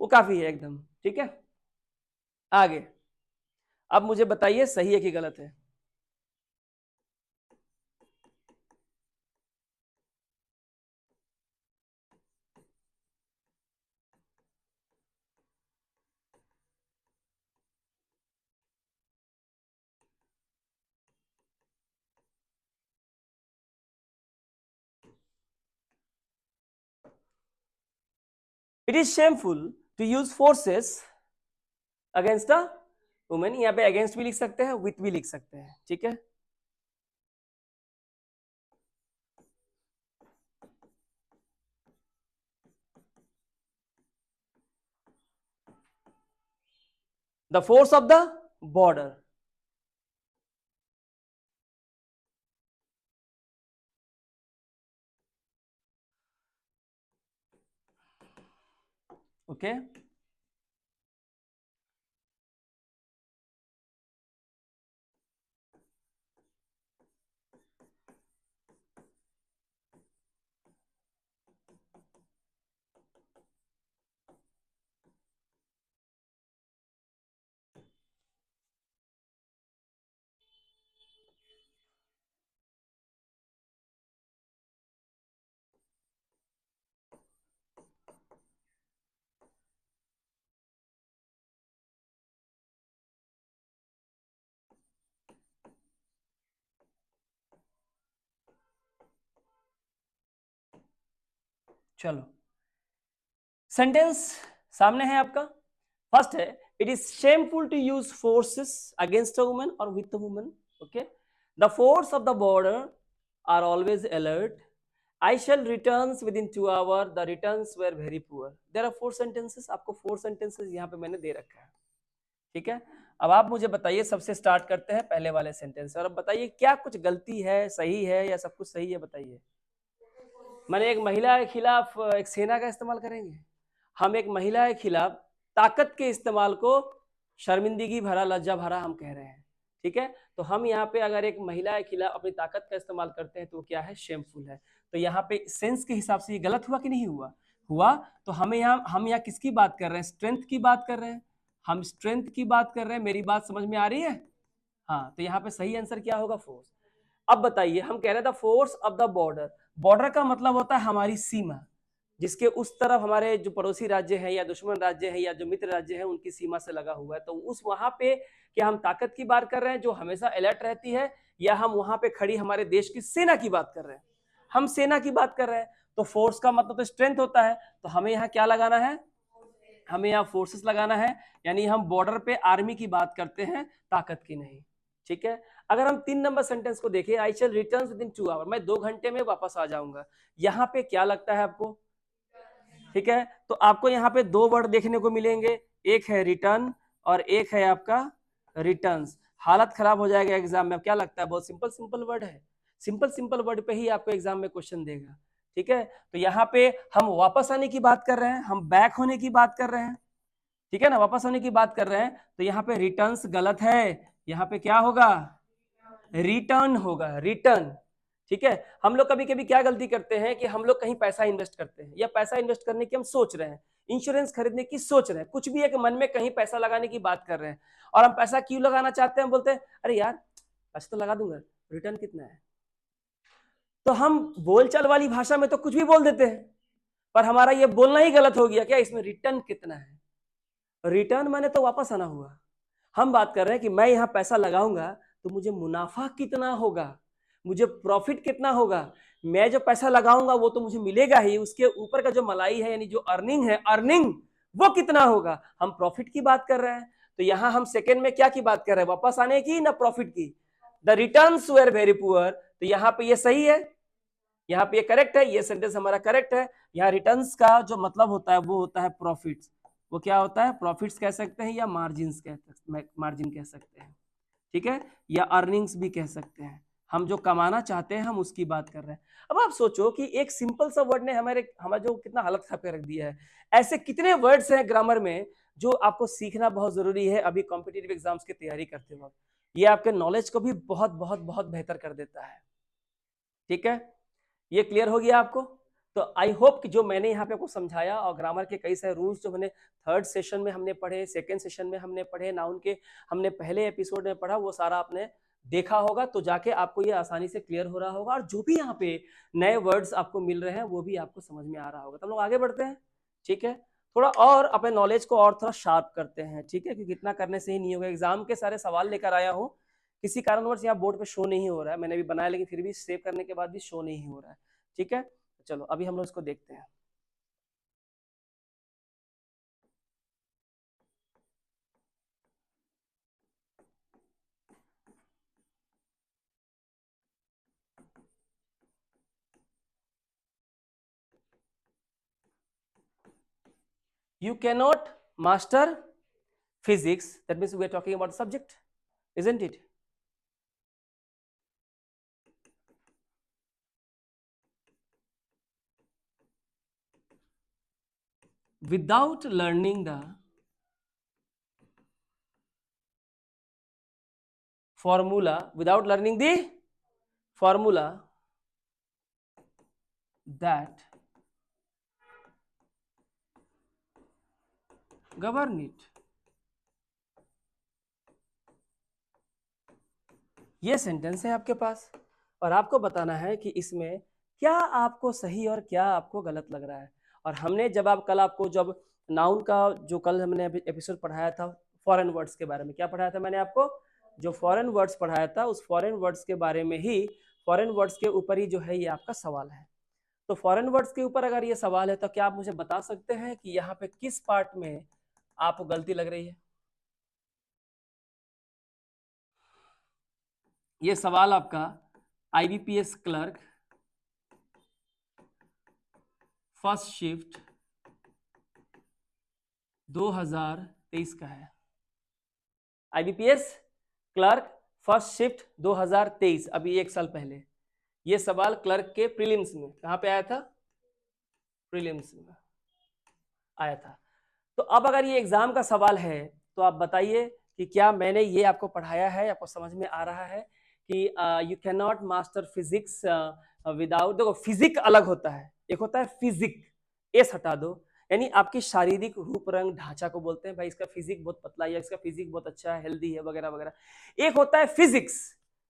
वो काफी है एकदम, ठीक है। आगे अब मुझे बताइए सही है कि गलत है। It is shameful to use forces against a women, यहाँ पे अगेंस्ट भी लिख सकते हैं, विथ भी लिख सकते हैं, ठीक है। The force of the border, okay. चलो सेंटेंस सामने है आपका। फर्स्ट है, it is shameful to use forces against a woman or with a woman, okay. The force of the border are always alert, I shall returns within 2 hour, the returns were very poor. There are 4 sentences, आपको 4 sentences यहाँ पे मैंने दे रखा है, ठीक है। अब आप मुझे बताइए, सबसे स्टार्ट करते हैं पहले वाले सेंटेंस से, और अब बताइए क्या कुछ गलती है, सही है, या सब कुछ सही है, बताइए। मैंने एक महिला के खिलाफ एक सेना का इस्तेमाल करेंगे, हम एक महिला के खिलाफ ताकत के इस्तेमाल को शर्मिंदगी भरा, लज्जा भरा हम कह रहे हैं, ठीक है। तो हम यहाँ पे अगर एक महिला के खिलाफ अपनी ताकत का इस्तेमाल करते हैं तो क्या है, शेमफुल है। तो यहाँ पे सेंस के हिसाब से ये गलत हुआ कि नहीं हुआ, हुआ। तो हम यहाँ किसकी बात कर रहे हैं, स्ट्रेंथ की बात कर रहे हैं, हम स्ट्रेंथ की बात कर रहे हैं, मेरी बात समझ में आ रही है। हाँ, तो यहाँ पे सही आंसर क्या होगा, फोर्स। अब बताइए, हम कह रहे थे force of the border, border का मतलब होता है हमारी सीमा, जिसके उस तरफ हमारे जो पड़ोसी राज्य हैं या दुश्मन राज्य हैं या जो मित्र राज्य हैं उनकी सीमा से लगा हुआ है, तो उस वहां पे क्या हम ताकत की बात कर रहे हैं जो हमेशा अलर्ट रहती है, या हम वहां पे खड़ी हमारे देश की सेना की बात कर रहे हैं? हम सेना की बात कर रहे हैं। तो फोर्स का मतलब तो स्ट्रेंथ होता है, तो हमें यहाँ क्या लगाना है? हमें यहाँ फोर्सेस लगाना है, यानी हम बॉर्डर पे आर्मी की बात करते हैं, ताकत की नहीं। ठीक है, अगर हम 3 नंबर सेंटेंस को देखें, आई शैल रिटर्न विद इन 2 आवर, मैं 2 घंटे में वापस आ जाऊंगा, यहाँ पे क्या लगता है आपको? ठीक है, तो आपको यहाँ पे 2 वर्ड देखने को मिलेंगे, एक है रिटर्न और एक है आपका रिटर्न्स। हालत खराब हो जाएगा एग्जाम में। क्या लगता है? बहुत सिंपल सिंपल वर्ड है, सिंपल सिंपल वर्ड पे ही आपको एग्जाम में क्वेश्चन देगा। ठीक है, तो यहाँ पे हम वापस आने की बात कर रहे हैं, हम बैक होने की बात कर रहे हैं। ठीक है ना, वापस होने की बात कर रहे हैं, तो यहाँ पे रिटर्न्स गलत है, यहाँ पे क्या होगा? रिटर्न होगा, रिटर्न। ठीक है, हम लोग कभी कभी क्या गलती करते हैं कि हम लोग कहीं पैसा इन्वेस्ट करते हैं, या पैसा इन्वेस्ट करने की हम सोच रहे हैं, इंश्योरेंस खरीदने की सोच रहे हैं, कुछ भी एक मन में कहीं पैसा लगाने की बात कर रहे हैं, और हम पैसा क्यों लगाना चाहते हैं? बोलते हैं अरे यार पैसा तो लगा दूंगा, रिटर्न कितना है? तो हम बोलचाल वाली भाषा में तो कुछ भी बोल देते हैं, पर हमारा ये बोलना ही गलत हो गया क्या? इसमें रिटर्न कितना है? रिटर्न माने तो वापस आना हुआ। हम बात कर रहे हैं कि मैं यहां पैसा लगाऊंगा तो मुझे मुनाफा कितना होगा, मुझे प्रॉफिट कितना होगा। मैं जो पैसा लगाऊंगा वो तो मुझे मिलेगा ही, उसके ऊपर का जो मलाई है यानी जो अर्निंग है, अर्निंग वो कितना होगा। हम प्रॉफिट की बात कर रहे हैं, तो यहां हम सेकंड में क्या की बात कर रहे हैं? वापस आने की ना प्रॉफिट की? The returns were very poor, तो यहाँ पे ये सही है, यहाँ पे ये करेक्ट है, ये सेंटेंस हमारा करेक्ट है। यहाँ रिटर्न्स का जो मतलब होता है वो होता है प्रॉफिट्स। वो क्या होता है? प्रॉफिट्स कह सकते हैं, या मार्जिन कह सकते हैं। ठीक है, या अर्निंग्स भी कह सकते हैं। हम जो कमाना चाहते हैं हम उसकी बात कर रहे हैं। अब आप सोचो कि एक सिंपल सा वर्ड ने हमारा जो कितना हालत खराब कर रख दिया है। ऐसे कितने वर्ड्स हैं ग्रामर में जो आपको सीखना बहुत जरूरी है अभी कॉम्पिटिटिव एग्जाम्स की तैयारी करते वक्त। ये आपके नॉलेज को भी बहुत बहुत बहुत बेहतर कर देता है। ठीक है, ये क्लियर हो गया आपको? तो आई होप कि जो मैंने यहाँ पे आपको समझाया, और ग्रामर के कई सारे रूल्स जो मैंने थर्ड सेशन में हमने पढ़े, सेकंड सेशन में हमने पढ़े, नाउन के हमने पहले एपिसोड में पढ़ा, वो सारा आपने देखा होगा, तो जाके आपको ये आसानी से क्लियर हो रहा होगा। और जो भी यहाँ पे नए वर्ड्स आपको मिल रहे हैं वो भी आपको समझ में आ रहा होगा। तो हम लोग आगे बढ़ते हैं। ठीक है, थोड़ा और अपने नॉलेज को और थोड़ा शार्प करते हैं। ठीक है, क्योंकि इतना करने से ही नहीं होगा। एग्जाम के सारे सवाल लेकर आया हूँ, किसी कारणवश यहाँ बोर्ड पे शो नहीं हो रहा है, मैंने भी बनाया लेकिन फिर भी सेव करने के बाद भी शो नहीं हो रहा है। ठीक है, चलो अभी हम लोग इसको देखते हैं। You cannot master physics, that means we are talking about subject, isn't it? Without learning the formula, without learning the formula that govern it. ये सेंटेंस है आपके पास, और आपको बताना है कि इसमें क्या आपको सही और क्या आपको गलत लग रहा है। और हमने कल आपको जब नाउन का जो कल हमने एपिसोड पढ़ाया था फॉरेन वर्ड्स के बारे में, क्या पढ़ाया था मैंने आपको? जो फॉरेन वर्ड्स पढ़ाया था उस फॉरेन वर्ड्स के बारे में ही, फॉरेन वर्ड्स के ऊपर ही जो है ये आपका सवाल है। तो फॉरेन वर्ड्स के ऊपर अगर ये सवाल है तो क्या आप मुझे बता सकते हैं कि यहाँ पे किस पार्ट में आपको गलती लग रही है? ये सवाल आपका IBPS क्लर्क फर्स्ट शिफ्ट 2023 का है। IBPS क्लर्क फर्स्ट शिफ्ट 2023, अभी 1 साल पहले ये सवाल क्लर्क के प्रीलिम्स में कहां पे आया था? प्रीलिम्स में आया था। तो अब अगर ये एग्जाम का सवाल है तो आप बताइए कि क्या मैंने ये आपको पढ़ाया है, आपको समझ में आ रहा है कि you can not master physics without, देखो फिजिक अलग होता है, एक होता है फिजिक, एस हटा दो, यानी आपकी शारीरिक रूप रंग ढांचा को बोलते हैं भाई इसका फिजिक बहुत पतला है, इसका फिजिक बहुत अच्छा है, हेल्दी है वगैरह वगैरह। एक होता है फिजिक्स,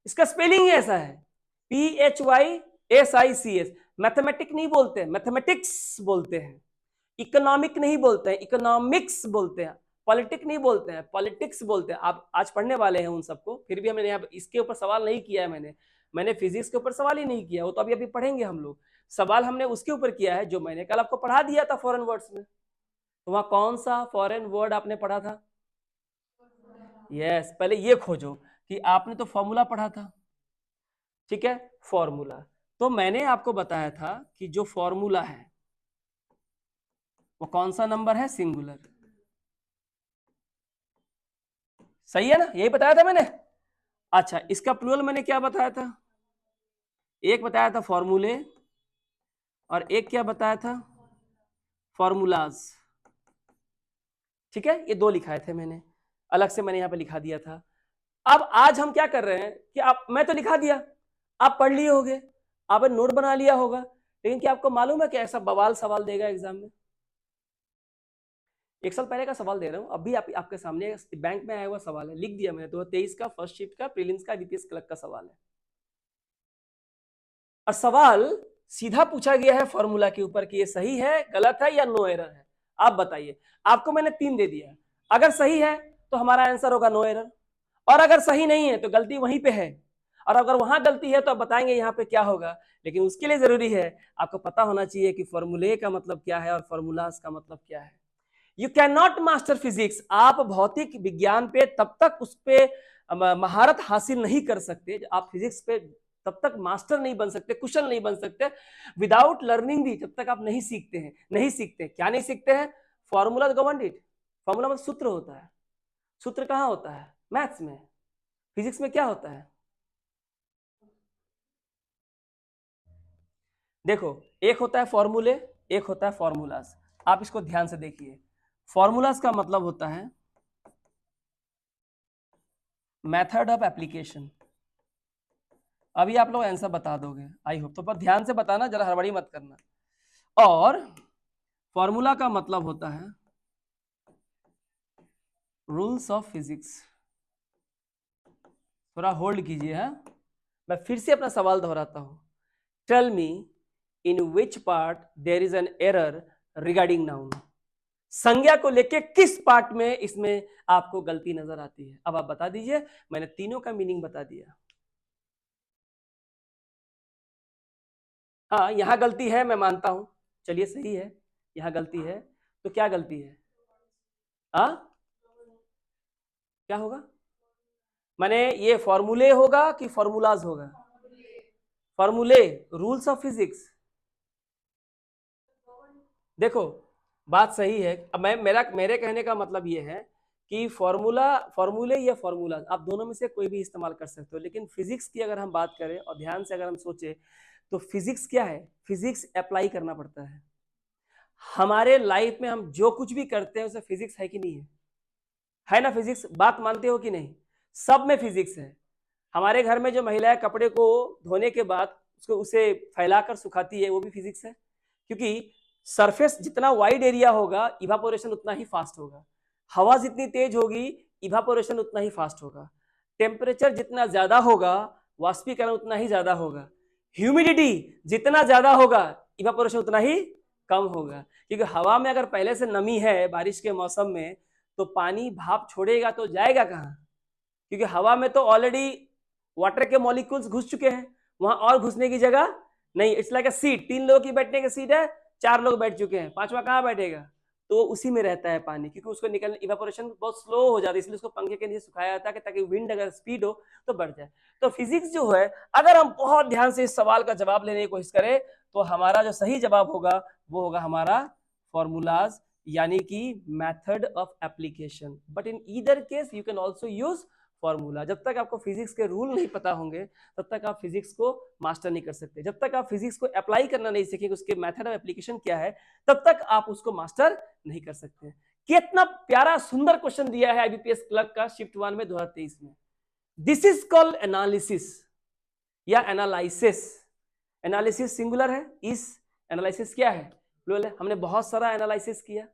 इसका स्पेलिंग ही ऐसा है PHY SICS। मैथमेटिक नहीं बोलते हैं, मैथमेटिक्स बोलते हैं। इकोनॉमिक नहीं बोलते हैं, इकोनॉमिक्स बोलते हैं। पॉलिटिक नहीं बोलते हैं, पॉलिटिक्स बोलते हैं। आप आज पढ़ने वाले हैं उन सबको, फिर भी हमने यहाँ इसके ऊपर सवाल नहीं किया है। मैंने फिजिक्स के ऊपर सवाल ही नहीं किया, वो तो अभी पढ़ेंगे हम लोग। सवाल हमने उसके ऊपर किया है जो मैंने कल आपको पढ़ा दिया था फॉरेन वर्ड्स में। तो वहां कौन सा फॉरेन वर्ड आपने पढ़ा था? यस, पहले ये खोजो कि आपने तो फॉर्मूला पढ़ा था, ठीक है, फॉर्मूला। तो मैंने आपको बताया था कि जो फॉर्मूला है वो कौन सा नंबर है? सिंगुलर। सही है ना? यही बताया था मैंने। अच्छा, इसका प्लूरल मैंने क्या बताया था? एक बताया था फॉर्मूले, और एक क्या बताया था? फॉर्मूलाज। ठीक है, ये दो लिखाए थे मैंने, अलग से मैंने यहाँ पे लिखा दिया था। अब आज हम क्या कर रहे हैं कि मैं तो लिखा दिया, आप पढ़ लिए होगे, आपने नोट बना लिया होगा, लेकिन क्या आपको मालूम है कि ऐसा बवाल सवाल देगा एग्जाम में? एक साल पहले का सवाल दे रहा हूं, अभी आपके सामने बैंक में आया हुआ सवाल है, लिख दिया मैंने, 2023 का फर्स्ट शिफ्ट का प्रीलिम्स का बीपीएस क्लर्क का सवाल है। और सवाल सीधा पूछा गया है फॉर्मूला के ऊपर कि ये सही है, गलत है या नो एरर है। आप बताइए। आपको मैंने 3 दे दिया, अगर सही है तो हमारा आंसर होगा नो एरर, और अगर सही नहीं है तो गलती वहीं पे है, और अगर वहां गलती है तो आप बताएंगे यहाँ पे क्या होगा। लेकिन उसके लिए जरूरी है आपको पता होना चाहिए कि फॉर्मूले का मतलब क्या है और फॉर्मूलाज का मतलब क्या है। You can not master physics, आप भौतिक विज्ञान पे तब तक उस पर महारत हासिल नहीं कर सकते, आप फिजिक्स पे तब तक मास्टर नहीं बन सकते, कुशल नहीं बन सकते विदाउट लर्निंग दी, जब तक आप नहीं सीखते हैं। नहीं सीखते, क्या नहीं सीखते हैं? Formula govern it. फॉर्मूला मतलब सूत्र होता है। सूत्र कहाँ होता है? मैथ्स में। फिजिक्स में क्या होता है? देखो, एक होता है फॉर्मूले, एक होता है फॉर्मूलाज। आप इसको ध्यान से देखिए। फॉर्मूलाज का मतलब होता है मेथड ऑफ एप्लीकेशन। अभी आप लोग आंसर बता दोगे आई होप, तो पर ध्यान से बताना, जरा हड़बड़ी मत करना। और फॉर्मूला का मतलब होता है रूल्स ऑफ फिजिक्स। थोड़ा होल्ड कीजिए। है, मैं फिर से अपना सवाल दोहराता हूं। Tell me in which part there is an error regarding noun. संज्ञा को लेके किस पार्ट में इसमें आपको गलती नजर आती है? अब आप बता दीजिए। मैंने तीनों का मीनिंग बता दिया। हाँ, यहां गलती है, मैं मानता हूं, चलिए सही है, यहां गलती है। तो क्या गलती है? हाँ, क्या होगा? माने ये फॉर्मूले होगा कि फॉर्मूलाज होगा? फॉर्मूले, रूल्स ऑफ फिजिक्स। देखो, बात सही है। अब मेरे कहने का मतलब ये है कि फॉर्मूले या फॉर्मूला, आप दोनों में से कोई भी इस्तेमाल कर सकते हो। लेकिन फिजिक्स की अगर हम बात करें और ध्यान से अगर हम सोचे, तो फिजिक्स क्या है? फिजिक्स अप्लाई करना पड़ता है हमारे लाइफ में। हम जो कुछ भी करते हैं उसे फिजिक्स है कि नहीं है ना? फिजिक्स, बात मानते हो कि नहीं? सब में फिजिक्स है। हमारे घर में जो महिलाएं कपड़े को धोने के बाद उसे फैलाकर सुखाती है, वो भी फिजिक्स है। क्योंकि सरफेस जितना वाइड एरिया होगा, इवापोरेशन उतना ही फास्ट होगा। हवा जितनी तेज होगी, इवापोरेशन उतना ही फास्ट होगा। टेम्परेचर जितना ज्यादा होगा, वाष्पीकरण उतना ही ज्यादा होगा। ह्यूमिडिटी जितना ज्यादा होगा, इवापोरेशन उतना ही कम होगा। क्योंकि हवा में अगर पहले से नमी है बारिश के मौसम में, तो पानी भाप छोड़ेगा तो जाएगा कहाँ? क्योंकि हवा में तो ऑलरेडी वाटर के मॉलिक्यूल्स घुस चुके हैं, वहां और घुसने की जगह नहीं। इट्स लाइक अ सीट, 3 लोगों की बैठने की सीट है, 4 लोग बैठ चुके हैं, 5वां कहाँ बैठेगा? तो उसी में रहता है पानी, क्योंकि उसको निकलने, इवेपोरेशन बहुत स्लो हो जाती है, इसलिए उसको पंखे के नीचे सुखाया जाता है ताकि विंड अगर स्पीड हो तो बढ़ जाए। तो फिजिक्स जो है, अगर हम बहुत ध्यान से इस सवाल का जवाब लेने की कोशिश करें, तो हमारा जो सही जवाब होगा वो होगा हमारा फॉर्मूलाज, यानी कि method of application. But in either case you can also use formula. जब तक आपको फिजिक्स के रूल नहीं पता होंगे, तब तक आप फिजिक्स को मास्टर नहीं कर सकते। जब तक आप फिजिक्स को अप्लाई करना नहीं सीखेंगे, उसके मेथड ऑफ एप्लीकेशन क्या है, तब तक आप उसको मास्टर नहीं कर सकते। कितना प्यारा सुंदर क्वेश्चन दिया है आईबीपीएस क्लर्क का शिफ्ट 1 में 2023 में। दिस इज कॉल्ड एनालिसिस या एनालिसिस। एनालिसिस सिंगुलर है, इस एनालिसिस क्या है? प्लूरल है। हमने बहुत सारा एनालिसिस किया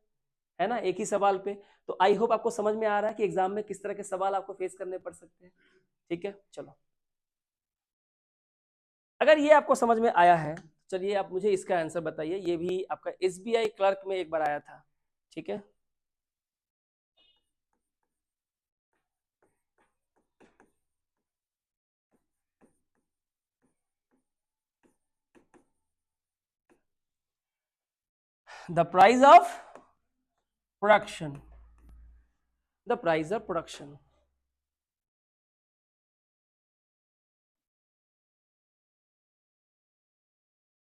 है ना एक ही सवाल पे। तो आई होप आपको समझ में आ रहा है कि एग्जाम में किस तरह के सवाल आपको फेस करने पड़ सकते हैं। ठीक है, चलो अगर ये आपको समझ में आया है, चलिए आप मुझे इसका आंसर बताइए। ये भी आपका एसबीआई क्लर्क में एक बार आया था, ठीक है। The price of production, the price of production.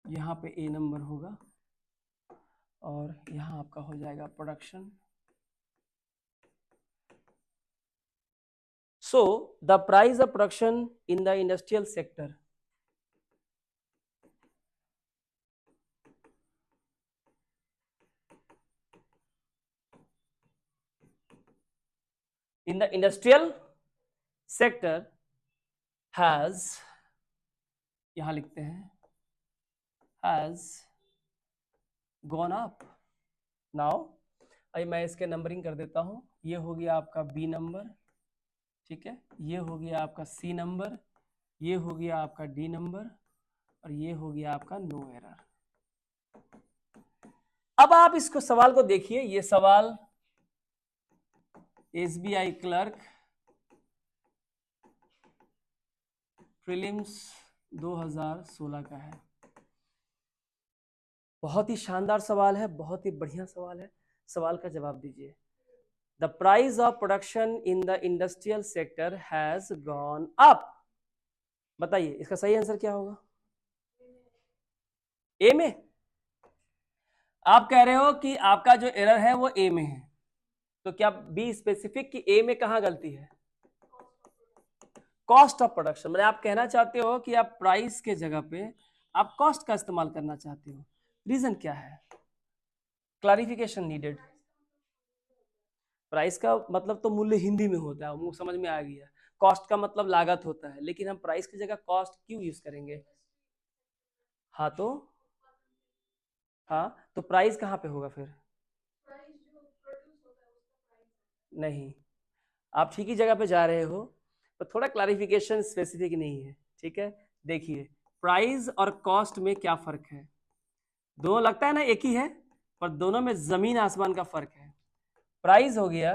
यहाँ पे ए नंबर होगा और यहाँ आपका हो जाएगा production. So the price of production in the industrial sector, in the industrial sector has, यहां लिखते हैं has gone up। now अभी मैं इसके नंबरिंग कर देता हूं। ये हो गया आपका बी नंबर, ठीक है, ये हो गया आपका सी नंबर, ये हो गया आपका डी नंबर और ये हो गया आपका नो एरर। अब आप इसको सवाल को देखिए, ये सवाल एसबीआई क्लर्क प्रीलिम्स 2016 का है। बहुत ही शानदार सवाल है, बहुत ही बढ़िया सवाल है। सवाल का जवाब दीजिए। The price of production in the industrial sector has gone up. बताइए इसका सही आंसर क्या होगा? ए में? आप कह रहे हो कि आपका जो एरर है वो ए में है, तो क्या बी स्पेसिफिक कि ए में कहां गलती है? Cost of production. मतलब आप कहना चाहते हो कि आप प्राइस के जगह पे आप कॉस्ट का इस्तेमाल करना चाहते हो। रीजन क्या है? Clarification needed. प्राइस का मतलब तो मूल्य हिंदी में होता है, वो समझ में आ गया। कॉस्ट का मतलब लागत होता है, लेकिन हम प्राइस की जगह कॉस्ट क्यों यूज करेंगे? हाँ तो, हाँ तो प्राइस कहाँ पे होगा फिर? नहीं, आप ठीक ही जगह पे जा रहे हो, तो थोड़ा क्लैरिफिकेशन स्पेसिफिक नहीं है, ठीक है। देखिए प्राइस और कॉस्ट में क्या फर्क है? दोनों लगता है ना एक ही है, पर दोनों में जमीन आसमान का फर्क है। प्राइस हो गया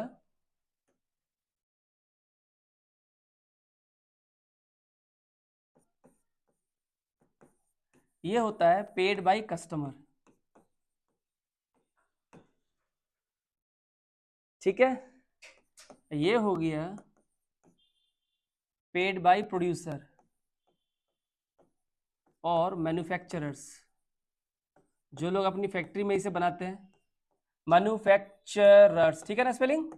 ये होता है पेड बाय कस्टमर, ठीक है। ये हो गया पेड बाय प्रोड्यूसर और मैन्युफैक्चरर्स, जो लोग अपनी फैक्ट्री में इसे बनाते हैं। मैन्युफैक्चरर्स, ठीक है ना स्पेलिंग?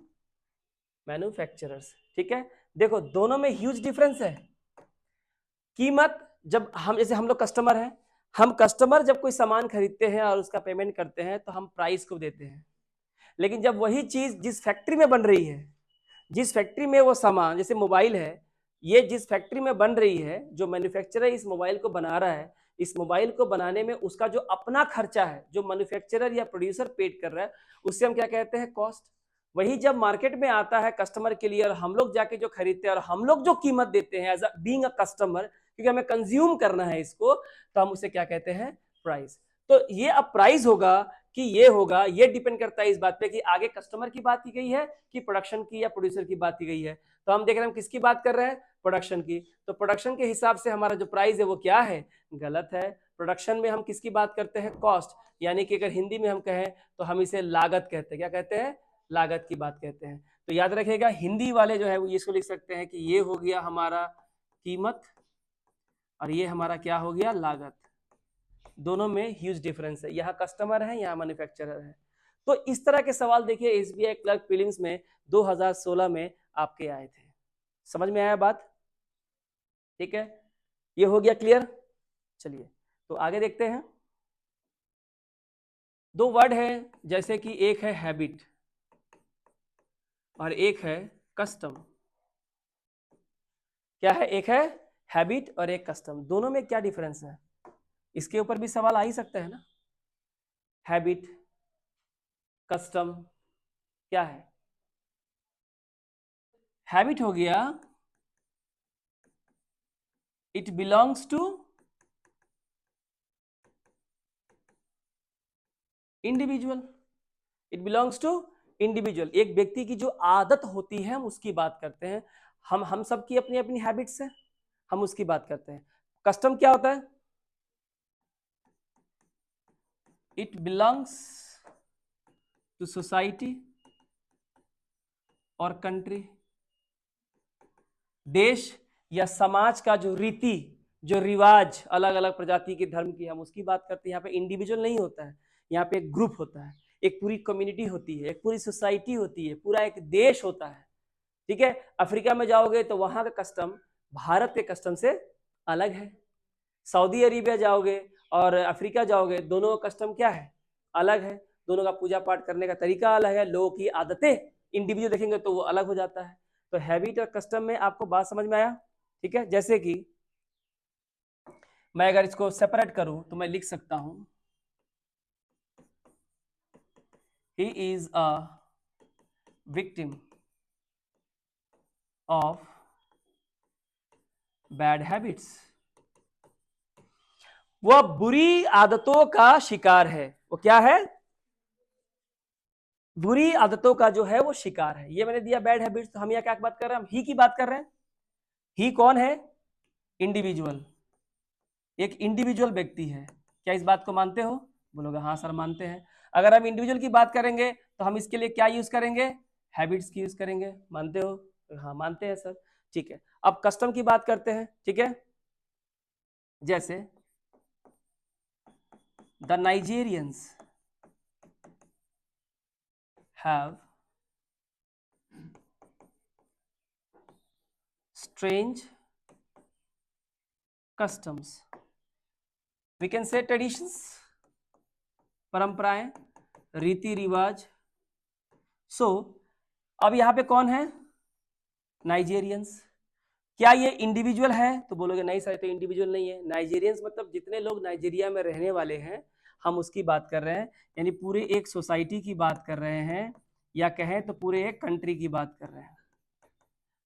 मैन्युफैक्चरर्स, ठीक है। देखो दोनों में ह्यूज डिफरेंस है। कीमत, जब हम जैसे हम लोग कस्टमर हैं, हम कस्टमर जब कोई सामान खरीदते हैं और उसका पेमेंट करते हैं तो हम प्राइस को देते हैं। लेकिन जब वही चीज जिस फैक्ट्री में बन रही है, जिस फैक्ट्री में वो सामान, जैसे मोबाइल है, ये जिस फैक्ट्री में बन रही है, जो मैन्युफैक्चरर इस मोबाइल को बना रहा है, इस मोबाइल को बनाने में उसका जो अपना खर्चा है, जो मैन्युफैक्चरर या प्रोड्यूसर पेड कर रहा है, उससे हम क्या कहते हैं? कॉस्ट। वही जब मार्केट में आता है कस्टमर के लिए और हम लोग जाके जो खरीदते हैं और हम लोग जो कीमत देते हैं एज बीइंग अ कस्टमर, क्योंकि हमें कंज्यूम करना है इसको, तो हम उसे क्या कहते हैं? प्राइस। तो ये अब प्राइस होगा कि ये होगा, ये डिपेंड करता है इस बात पे कि आगे कस्टमर की बात की गई है कि प्रोडक्शन की या प्रोड्यूसर की बात की गई है। तो हम देख रहे हैं हम किसकी बात कर रहे हैं? प्रोडक्शन की। तो प्रोडक्शन के हिसाब से हमारा जो प्राइस है वो क्या है? गलत है। प्रोडक्शन में हम किसकी बात करते हैं? कॉस्ट। यानी कि अगर हिंदी में हम कहें तो हम इसे लागत कहते हैं। क्या कहते हैं? लागत की बात कहते हैं। तो याद रखिएगा हिंदी वाले जो है वो इसको लिख सकते हैं कि ये हो गया हमारा कीमत और ये हमारा क्या हो गया? लागत। दोनों में ह्यूज डिफरेंस है, यहाँ कस्टमर है, यहाँ मैन्युफैक्चरर है। तो इस तरह के सवाल देखिए एसबीआई क्लर्क प्रीलिम्स में 2016 में आपके आए थे। समझ में आया बात? ठीक है, ये हो गया क्लियर। चलिए तो आगे देखते हैं। दो वर्ड है, जैसे कि एक है हैबिट और एक है कस्टम। क्या है? एक है हैबिट और एक कस्टम। दोनों में क्या डिफरेंस है? इसके ऊपर भी सवाल आ ही सकता है ना। हैबिट, कस्टम क्या है? हैबिट हो गया it belongs to individual, it belongs to individual. एक व्यक्ति की जो आदत होती है हम उसकी बात करते हैं। हम सबकी अपनी अपनी हैबिट्स है, हम उसकी बात करते हैं। कस्टम क्या होता है? इट बिलोंग्स टू सोसाइटी और कंट्री। देश या समाज का जो रीति, जो रिवाज, अलग अलग प्रजाति के धर्म की, हम उसकी बात करते हैं। यहाँ पे इंडिविजुअल नहीं होता है, यहाँ पे एक ग्रुप होता है, एक पूरी कम्युनिटी होती है, एक पूरी सोसाइटी होती है, पूरा एक देश होता है। ठीक है, अफ्रीका में जाओगे तो वहां का कस्टम भारत के कस्टम से अलग है। सऊदी अरेबिया जाओगे और अफ्रीका जाओगे, दोनों का कस्टम क्या है? अलग है। दोनों का पूजा पाठ करने का तरीका अलग है, लोगों की आदतें इंडिविजुअल देखेंगे तो वो अलग हो जाता है। तो हैबिट और कस्टम में आपको बात समझ में आया? ठीक है, जैसे कि मैं अगर इसको सेपरेट करूं तो मैं लिख सकता हूं, he is a victim of bad habits. वह बुरी आदतों का शिकार है। वो क्या है? बुरी आदतों का जो है वो शिकार है। ये मैंने दिया बैड हैबिट्स। तो हम यहाँ क्या बात कर रहे हैं? हम ही की बात कर रहे हैं। ही कौन है? इंडिविजुअल, एक इंडिविजुअल व्यक्ति है। क्या इस बात को मानते हो? बोलोगे हाँ सर मानते हैं। अगर हम इंडिविजुअल की बात करेंगे तो हम इसके लिए क्या यूज करेंगे? हैबिट्स की यूज करेंगे। मानते हो? हाँ मानते हैं सर। ठीक है, अब कस्टम की बात करते हैं। ठीक है, जैसे the Nigerians have strange customs, we can say traditions, परंपराएं, रीति रिवाज। सो अब यहां पे कौन है? नाइजेरियंस। क्या ये इंडिविजुअल है? तो बोलोगे नहीं सर तो इंडिविजुअल नहीं है। नाइजेरियंस मतलब जितने लोग नाइजीरिया में रहने वाले हैं हम उसकी बात कर रहे हैं, यानी पूरे एक सोसाइटी की बात कर रहे हैं, या कहें तो पूरे एक कंट्री की बात कर रहे हैं।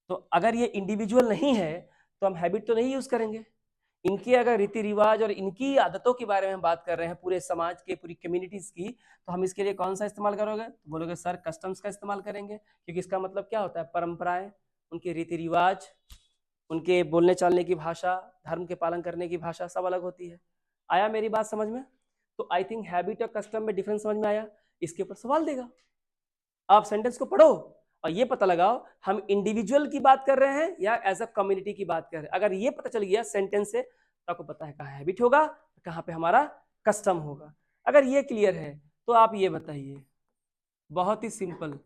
तो अगर ये इंडिविजुअल नहीं है तो हम हैबिट तो नहीं यूज करेंगे। इनके अगर रीति रिवाज और इनकी आदतों के बारे में हम बात कर रहे हैं, पूरे समाज के, पूरी कम्युनिटीज की, तो हम इसके लिए कौन सा इस्तेमाल करोगे? तो बोलोगे सर कस्टम्स का इस्तेमाल करेंगे, क्योंकि इसका मतलब क्या होता है? परंपराएं, उनके रीति रिवाज, उनके बोलने चालने की भाषा, धर्म के पालन करने की भाषा सब अलग होती है। आया मेरी बात समझ में? तो आई थिंक हैबिट और कस्टम में डिफरेंस समझ में आया। इसके ऊपर सवाल देगा, आप सेंटेंस को पढ़ो और ये पता लगाओ हम इंडिविजुअल की बात कर रहे हैं या एज अ कम्युनिटी की बात कर रहे हैं। अगर ये पता चल गया सेंटेंस से तो आपको पता है कहाँ हैबिट होगा, कहाँ पे हमारा कस्टम होगा। अगर ये क्लियर है तो आप ये बताइए, बहुत ही सिंपल,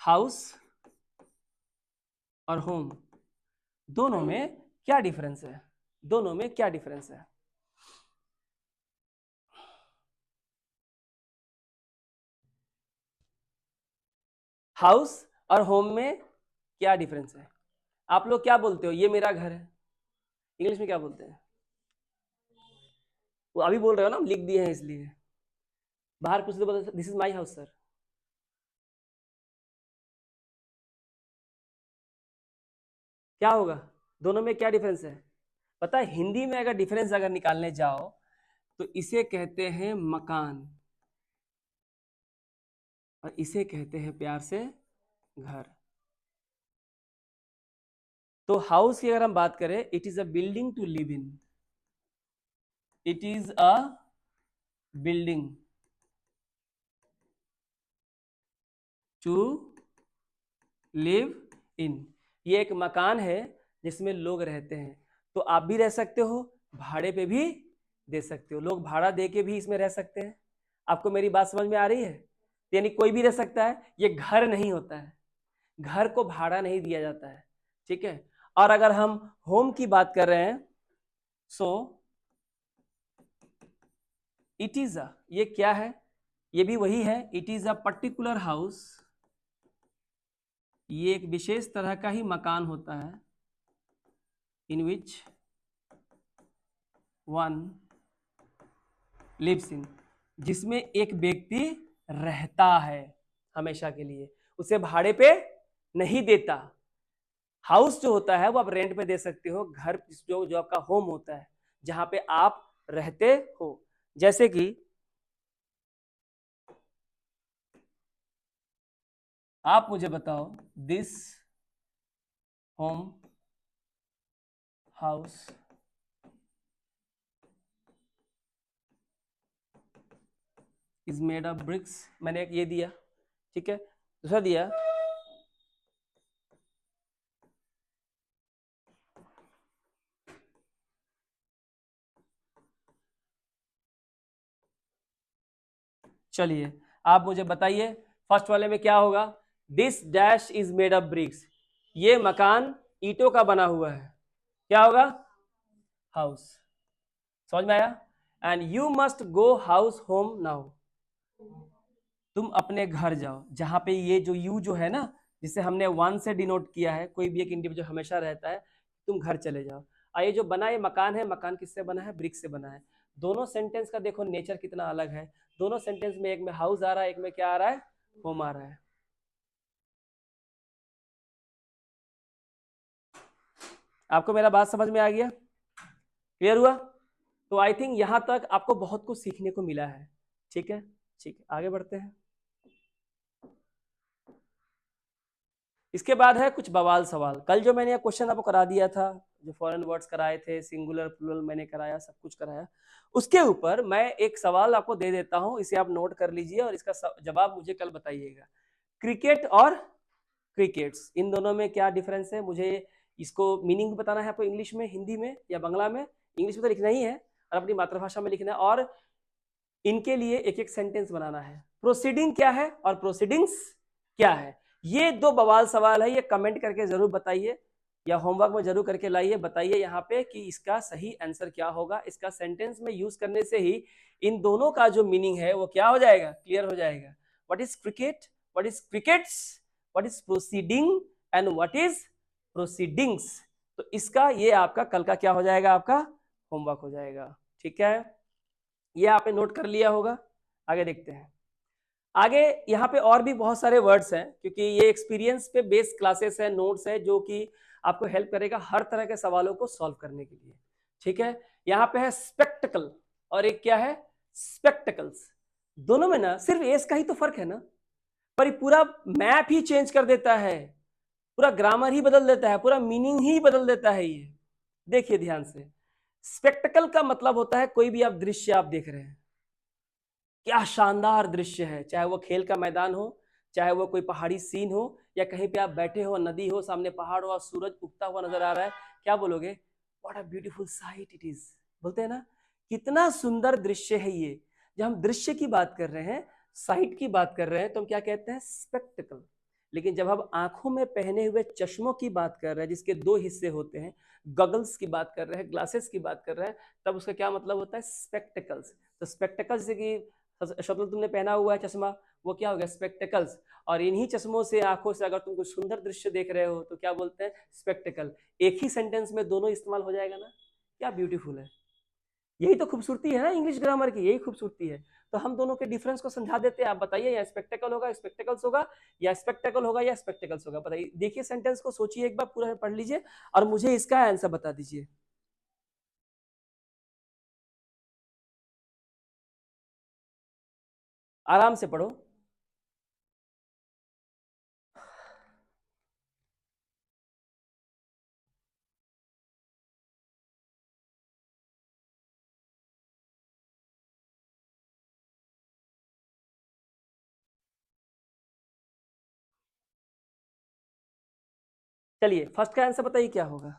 हाउस और होम दोनों में क्या डिफरेंस है? दोनों में क्या डिफरेंस है? हाउस और होम में क्या डिफरेंस है? आप लोग क्या बोलते हो? ये मेरा घर है, इंग्लिश में क्या बोलते हैं? वो अभी बोल रहे हो ना, हम लिख दिए हैं इसलिए। बाहर पूछ दो, this is my house sir. क्या होगा? दोनों में क्या डिफरेंस है? पता है, हिंदी में अगर डिफरेंस अगर निकालने जाओ तो इसे कहते हैं मकान और इसे कहते हैं प्यार से घर। तो हाउस की अगर हम बात करें, it is a building to live in, it is a building to live in. ये एक मकान है जिसमें लोग रहते हैं। तो आप भी रह सकते हो, भाड़े पे भी दे सकते हो, लोग भाड़ा दे के भी इसमें रह सकते हैं। आपको मेरी बात समझ में आ रही है? यानी कोई भी रह सकता है, ये घर नहीं होता है, घर को भाड़ा नहीं दिया जाता है। ठीक है, और अगर हम होम की बात कर रहे हैं, सो इट इज अ, ये क्या है? ये भी वही है, it is a particular house. ये एक विशेष तरह का ही मकान होता है, इन विच वन लिव्स इन, जिसमें एक व्यक्ति रहता है हमेशा के लिए, उसे भाड़े पे नहीं देता। हाउस जो होता है वो आप रेंट पे दे सकते हो, घर जो जो आपका होम होता है, जहां पे आप रहते हो। जैसे कि आप मुझे बताओ, this home house is made of BRICS. मैंने एक ये दिया, ठीक है। दूसरा दिया, चलिए आप मुझे बताइए फर्स्ट वाले में क्या होगा। This dash is made of BRICS, ये मकान ईंटों का बना हुआ है, क्या होगा, हाउस। समझ में आया। And you must go house home now, तुम अपने घर जाओ। जहां पे ये जो यू जो है ना, जिसे हमने वन से डिनोट किया है, कोई भी एक इंडिविजुअल हमेशा रहता है, तुम घर चले जाओ। और ये जो बना, ये मकान है, मकान किससे बना है, ब्रिक से बना है। दोनों सेंटेंस का देखो नेचर कितना अलग है। दोनों सेंटेंस में एक में हाउस आ रहा है, एक में क्या आ रहा है, होम आ रहा है। आपको मेरा बात समझ में आ गया, क्लियर हुआ। तो आई थिंक यहां तक आपको बहुत कुछ सीखने को मिला है। ठीक है, ठीक है, आगे बढ़ते हैं। इसके बाद है कुछ बवाल सवाल। कल जो मैंने क्वेश्चन आपको करा दिया था, जो फॉरेन वर्ड्स कराए थे, सिंगुलर प्लूरल मैंने कराया, सब कुछ कराया, उसके ऊपर मैं एक सवाल आपको दे देता हूं, इसे आप नोट कर लीजिए और इसका जवाब मुझे कल बताइएगा। क्रिकेट और क्रिकेट्स, इन दोनों में क्या डिफरेंस है, मुझे इसको मीनिंग बताना है आपको, इंग्लिश में, हिंदी में या बांग्ला में। इंग्लिश में तो लिखना ही है और अपनी मातृभाषा में लिखना है, और इनके लिए एक एक सेंटेंस बनाना है। प्रोसीडिंग क्या है और प्रोसीडिंग्स क्या है, ये दो बवाल सवाल है। ये कमेंट करके जरूर बताइए या होमवर्क में जरूर करके लाइए, बताइए यहाँ पे कि इसका सही आंसर क्या होगा। इसका सेंटेंस में यूज करने से ही इन दोनों का जो मीनिंग है वो क्या हो जाएगा, क्लियर हो जाएगा। What is cricket, what is crickets, what is proceeding and what is proceedings. तो इसका ये आपका कल का क्या हो जाएगा, आपका होमवर्क हो जाएगा। ठीक है, ये आपने नोट कर लिया होगा। आगे देखते हैं। आगे यहाँ पे और भी बहुत सारे वर्ड्स हैं, क्योंकि ये एक्सपीरियंस पे बेस्ड क्लासेस है, नोट्स है, जो कि आपको हेल्प करेगा हर तरह के सवालों को सॉल्व करने के लिए। ठीक है, यहाँ पे है स्पेक्टिकल और एक क्या है, स्पेक्टिकल्स। दोनों में ना सिर्फ एस का ही तो फर्क है ना, पर ये पूरा मैप ही चेंज कर देता है, पूरा ग्रामर ही बदल देता है, पूरा मीनिंग ही बदल देता है ये। देखिए ध्यान से, स्पेक्टिकल का मतलब होता है कोई भी आप दृश्य आप देख रहे हैं, क्या शानदार दृश्य है, चाहे वो खेल का मैदान हो, चाहे वो कोई पहाड़ी सीन हो, या कहीं पे आप बैठे हो, नदी हो, सामने पहाड़ हो और सूरज उगता हुआ नजर आ रहा है, क्या बोलोगे, what a beautiful sight it is, बोलते हैं ना, कितना सुंदर दृश्य है ये। जब हम दृश्य की बात कर रहे हैं, साइट की बात कर रहे हैं, तो हम क्या कहते हैं, स्पेक्टिकल। लेकिन जब हम आंखों में पहने हुए चश्मों की बात कर रहे हैं, जिसके दो हिस्से होते हैं, गगल्स की बात कर रहे हैं, ग्लासेस की बात कर रहे हैं, तब उसका क्या मतलब होता है, स्पेक्टिकल्स। तो स्पेक्टिकल्स जैसे कि शक्ल तुमने पहना हुआ है चश्मा, वो क्या हो गया, स्पेक्टिकल्स। और इन्हीं चश्मों से, आंखों से अगर तुम कुछ सुंदर दृश्य देख रहे हो तो क्या बोलते हैं, स्पेक्टिकल। एक ही सेंटेंस में दोनों इस्तेमाल हो जाएगा ना, क्या ब्यूटीफुल है। यही तो खूबसूरती है ना इंग्लिश ग्रामर की, यही खूबसूरती है। तो हम दोनों के डिफरेंस को समझा देते हैं। आप बताइए, या स्पेक्टिकल होगा, स्पेक्टिकल्स होगा, या स्पेक्टिकल होगा या स्पेक्टिकल्स होगा, बताइए। देखिए सेंटेंस को, सोचिए एक बार, पूरा पढ़ लीजिए और मुझे इसका आंसर बता दीजिए। आराम से पढ़ो। चलिए फर्स्ट का आंसर बताइए क्या होगा,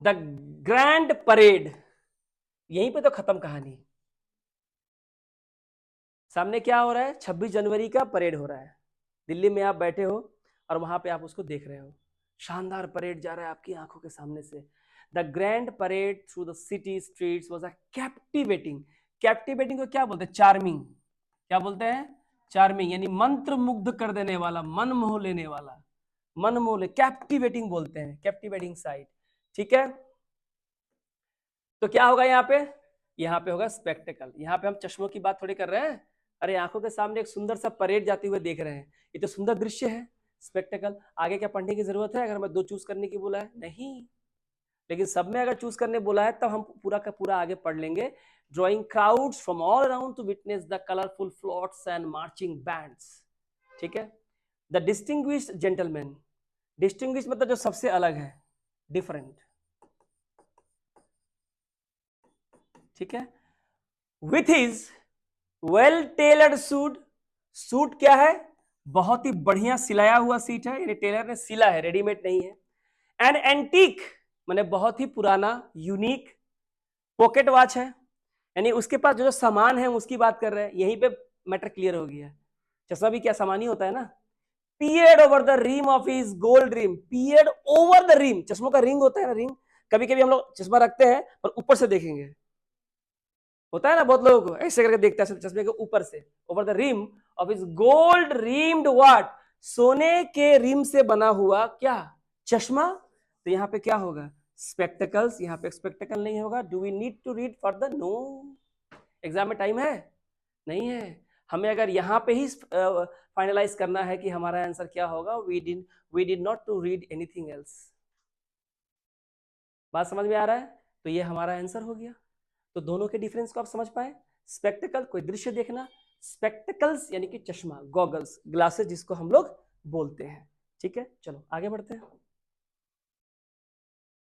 द ग्रैंड परेड। यहीं पे तो खत्म कहानी। सामने क्या हो रहा है, 26 जनवरी का परेड हो रहा है, दिल्ली में आप बैठे हो और वहां पे आप उसको देख रहे हो। शानदार परेड जा रहा है आपकी आंखों के सामने से। The grand parade through the city streets was a captivating. Captivating को क्या बोलते हैं, चार्मिंग। क्या बोलते हैं, चार्मिंग, यानी मंत्र मुग्ध कर देने वाला, मन मोह लेने वाला, मन मोह ले, कैप्टिवेटिंग बोलते हैं, कैप्टिवेटिंग साइट। ठीक है, तो क्या होगा यहाँ पे होगा स्पेक्टिकल। यहाँ पे हम चश्मों की बात थोड़ी कर रहे हैं, अरे आंखों के सामने एक सुंदर सा परेड जाते हुए देख रहे हैं, ये तो सुंदर दृश्य है, स्पेक्टिकल। आगे क्या पढ़ने की जरूरत है, अगर मैं दो चूज करने की बोला है, नहीं। लेकिन सब में अगर चूज करने बोला है तब हम पूरा का पूरा आगे पढ़ लेंगे। drawing crowds from all around to witness the colorful floats and marching bands. ठीक है. The distinguished gentleman, distinguished मतलब जो सबसे अलग है, different. ठीक है. With his well tailored suit, suit क्या है? बहुत ही बढ़िया सिलाया हुआ सीट है, यानी टेलर ने सिला है, रेडीमेड नहीं है. एंड एंटीक माने बहुत ही पुराना, यूनिक. पॉकेट वॉच है, यानी उसके पास जो सामान है उसकी बात कर रहे हैं. यहीं पे मैटर क्लियर हो गया. चश्मा भी क्या सामान ही होता है ना. Peered over the rim of his gold rim. Peered over the rim, चश्मों का रिंग होता है ना, रिंग. कभी कभी हम लोग चश्मा रखते हैं और ऊपर से देखेंगे, होता है ना, बहुत लोगों को ऐसे करके देखता है चश्मे के ऊपर से. Over the rim of his gold rimmed what, सोने के रिम से बना हुआ क्या, चश्मा. तो यहाँ पे क्या होगा, स्पेक्टिकल्स. यहाँ पे स्पेक्टिकल नहीं होगा. Do we need to read further? No. Exam में टाइम है नहीं है. हमें अगर यहाँ पे ही फाइनलाइज करना है कि हमारा आंसर क्या होगा, we did not to read anything else. बात समझ में आ रहा है? तो ये हमारा आंसर हो गया. तो दोनों के डिफरेंस को आप समझ पाए. स्पेक्टिकल कोई दृश्य देखना, स्पेक्टिकल्स यानी कि चश्मा, गॉगल्स, ग्लासेस जिसको हम लोग बोलते हैं. ठीक है, चलो आगे बढ़ते हैं.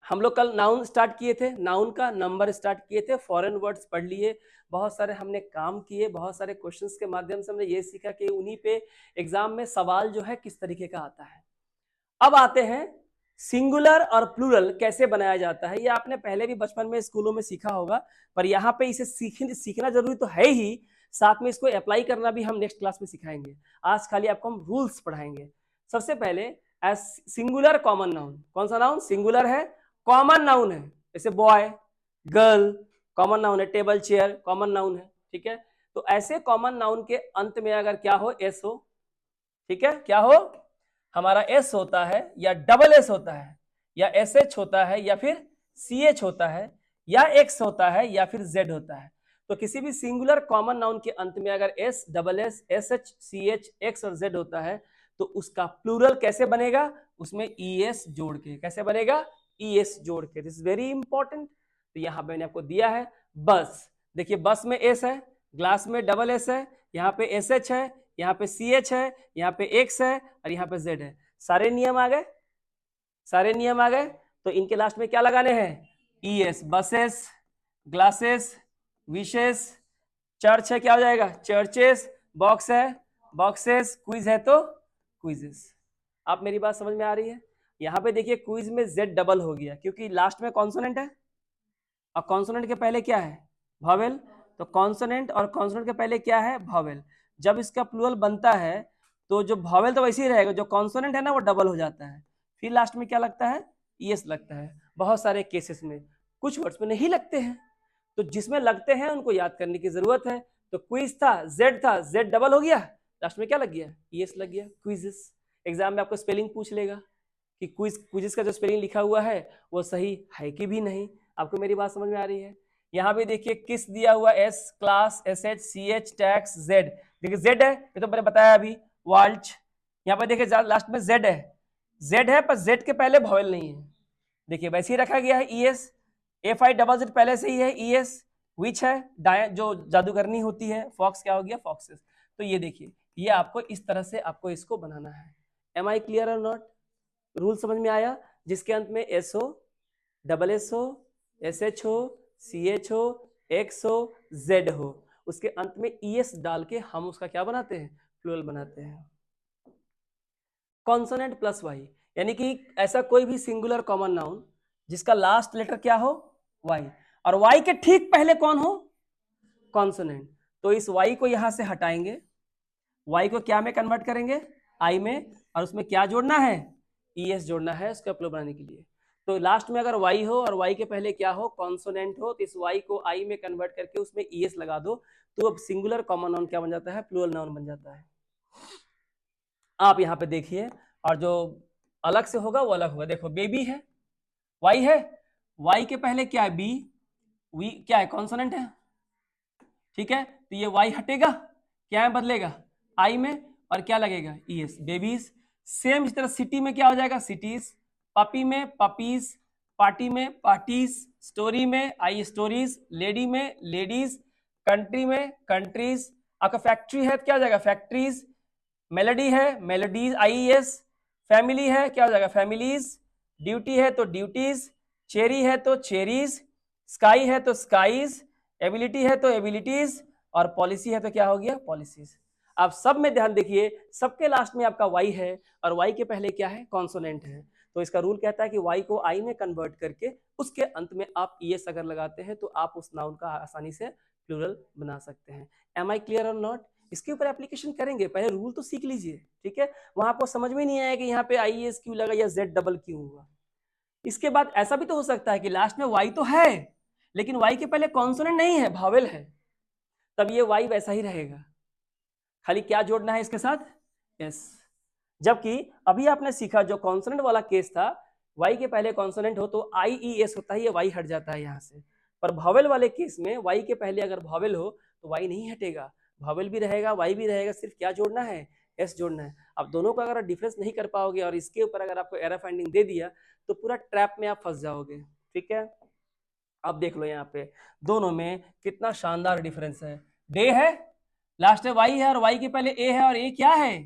हम लोग कल नाउन स्टार्ट किए थे, नाउन का नंबर स्टार्ट किए थे, फॉरेन वर्ड्स पढ़ लिए, बहुत सारे हमने काम किए, बहुत सारे क्वेश्चंस के माध्यम से हमने ये सीखा कि उन्हीं पे एग्जाम में सवाल जो है किस तरीके का आता है. अब आते हैं सिंगुलर और प्लूरल कैसे बनाया जाता है. ये आपने पहले भी बचपन में स्कूलों में सीखा होगा, पर यहाँ पे इसे सीखना जरूरी तो है ही, साथ में इसको अप्लाई करना भी हम नेक्स्ट क्लास में सिखाएंगे. आज खाली आपको हम रूल्स पढ़ाएंगे. सबसे पहले एज सिंगुलर कॉमन नाउन. कौन सा नाउन सिंगुलर है, कॉमन नाउन है, जैसे बॉय, गर्ल, कॉमन नाउन है. टेबल, चेयर, कॉमन नाउन है. ठीक है, तो ऐसे कॉमन नाउन के अंत में अगर क्या हो, एस हो. ठीक है, क्या हो, हमारा एस होता है या डबल एस होता है या एस एच होता है या फिर सी एच होता है या एक्स होता है या फिर जेड होता है. तो किसी भी सिंगुलर कॉमन नाउन के अंत में अगर S, double S, S H, C H, X और जेड होता है तो उसका प्लूरल कैसे बनेगा, उसमें ई एस जोड़ के. कैसे बनेगा, ई एस जोड़ के. This is very important. तो यहाँ पे मैंने आपको दिया है बस. देखिए बस में एस है, ग्लास में डबल एस है, यहाँ पे एस एच है, यहाँ पे सी एच है, यहाँ पे एक्स है और यहाँ पे जेड है. सारे नियम आ गए, सारे नियम आ गए. तो इनके लास्ट में क्या लगाने हैं, E S. Buses, glasses, wishes, church है क्या हो जाएगा, चर्चेस, बॉक्स है, बॉक्सेस, क्विज है तो क्विजेस. आप मेरी बात समझ में आ रही है? यहाँ पे देखिए क्विज में जेड डबल हो गया क्योंकि लास्ट में कॉन्सोनेंट है और कॉन्सोनेंट के पहले क्या है, वॉवेल. तो कॉन्सोनेंट और कॉन्सोनेंट के पहले क्या है, वॉवेल. जब इसका प्लूरल बनता है तो जो वॉवेल तो वैसे ही रहेगा, जो कॉन्सोनेंट है ना वो डबल हो जाता है. फिर लास्ट में क्या लगता है, ईएस लगता है. बहुत सारे केसेस में, कुछ वर्ड्स में नहीं लगते हैं, तो जिसमें लगते हैं उनको याद करने की जरूरत है. तो क्विज था, जेड डबल हो गया, लास्ट में क्या लग गया, ईएस लग गया, क्विजेस. एग्जाम में आपको स्पेलिंग पूछ लेगा कि क्विजेस का जो स्पेलिंग लिखा हुआ है वो सही है कि भी नहीं. आपको मेरी बात समझ में आ रही है? यहाँ पे देखिए किस दिया हुआ, S, class, S H, C H, tax, Z. देखिए जेड है, ये तो मैंने बताया अभी, वाल्च. यहाँ पे देखिए लास्ट में जेड है, जेड है पर जेड के पहले वॉवेल नहीं है. देखिए वैसे ही रखा गया है, E S. F I double Z पहले से ही है, ई एस. विच है जो जादूगरनी होती है, फॉक्स क्या हो गया, फॉक्सेस. तो ये देखिए, ये आपको इस तरह से आपको इसको बनाना है. एम आई क्लियर और नॉट? रूल समझ में आया? जिसके अंत में एस हो, डबल एस हो, एस एच हो, सी एच हो, एक्स हो, जेड हो, उसके अंत में ई एस डाल के हम उसका क्या बनाते हैं, प्लूरल बनाते हैं. कॉन्सोनेंट प्लस वाई, यानी कि ऐसा कोई भी सिंगुलर कॉमन नाउन जिसका लास्ट लेटर क्या हो, वाई, और वाई के ठीक पहले कौन हो, कॉन्सोनेंट. तो इस वाई को यहां से हटाएंगे, वाई को क्या में कन्वर्ट करेंगे, आई में, और उसमें क्या जोड़ना है, ई एस जोड़ना है उसका प्लूरल बनाने के लिए. तो लास्ट में अगर वाई हो और वाई के पहले क्या हो, कॉन्सोनेंट हो, तो इस वाई को आई में कन्वर्ट करके उसमें ई एस लगा दो, तो अब सिंगुलर कॉमन नाउन क्या बन जाता है, प्लूरल नाउन बन जाता है. आप यहाँ पे देखिए, और जो अलग से होगा वो अलग होगा. देखो बेबी है, वाई है, वाई के पहले क्या है, बी, वी क्या है, कॉन्सोनेंट है. ठीक है, तो ये वाई हटेगा, क्या में बदलेगा, आई में, और क्या लगेगा, ई एस, बेबीज. सेम इस तरह सिटी में क्या हो जाएगा, सिटीज. पपी में पपीज, पार्टी में पार्टीज, स्टोरी में आई स्टोरीज, लेडी में लेडीज, कंट्री में कंट्रीज, आपका फैक्ट्री है तो क्या हो जाएगा फैक्ट्रीज, मेलोडी है मेलोडीज IES, फैमिली है क्या हो जाएगा फैमिलीज, ड्यूटी है तो ड्यूटीज, चेरी है तो चेरीज, स्काई है तो स्काईज, एबिलिटी है तो एबिलिटीज, और पॉलिसी है तो क्या हो गया पॉलिसीज। आप सब में ध्यान देखिए, सबके लास्ट में आपका वाई है और वाई के पहले क्या है कॉन्सोनेंट है। तो इसका रूल कहता है कि वाई को आई में कन्वर्ट करके उसके अंत में आप ईएस अगर लगाते हैं तो आप उस नाउन का आसानी से प्लूरल बना सकते हैं। एम आई क्लियर और नॉट? इसके ऊपर एप्लीकेशन करेंगे, पहले रूल तो सीख लीजिए, ठीक है। वहां आपको समझ में नहीं आया कि यहाँ पे IES क्यों लगा या Z डबल क्यों हुआ। इसके बाद ऐसा भी तो हो सकता है कि लास्ट में वाई तो है लेकिन वाई के पहले कॉन्सोनेंट नहीं है, भावेल है, तब ये वाई वैसा ही रहेगा, खाली क्या जोड़ना है इसके साथ एस। जबकि अभी आपने सीखा जो कॉन्सोनेंट वाला केस था, वाई के पहले कॉन्सोनेंट हो तो IES होता है, ये वाई हट जाता है यहाँ से। पर भावेल वाले केस में वाई के पहले अगर भावेल हो तो वाई नहीं हटेगा, भावेल भी रहेगा वाई भी रहेगा, सिर्फ क्या जोड़ना है एस जोड़ना है। अब दोनों का अगर डिफरेंस नहीं कर पाओगे और इसके ऊपर अगर आपको एरर फाइंडिंग दे दिया तो पूरा ट्रैप में आप फंस जाओगे, ठीक है। अब देख लो यहाँ पे दोनों में कितना शानदार डिफरेंस है। डे है, लास्ट में वाई है और वाई के पहले ए है और ए क्या है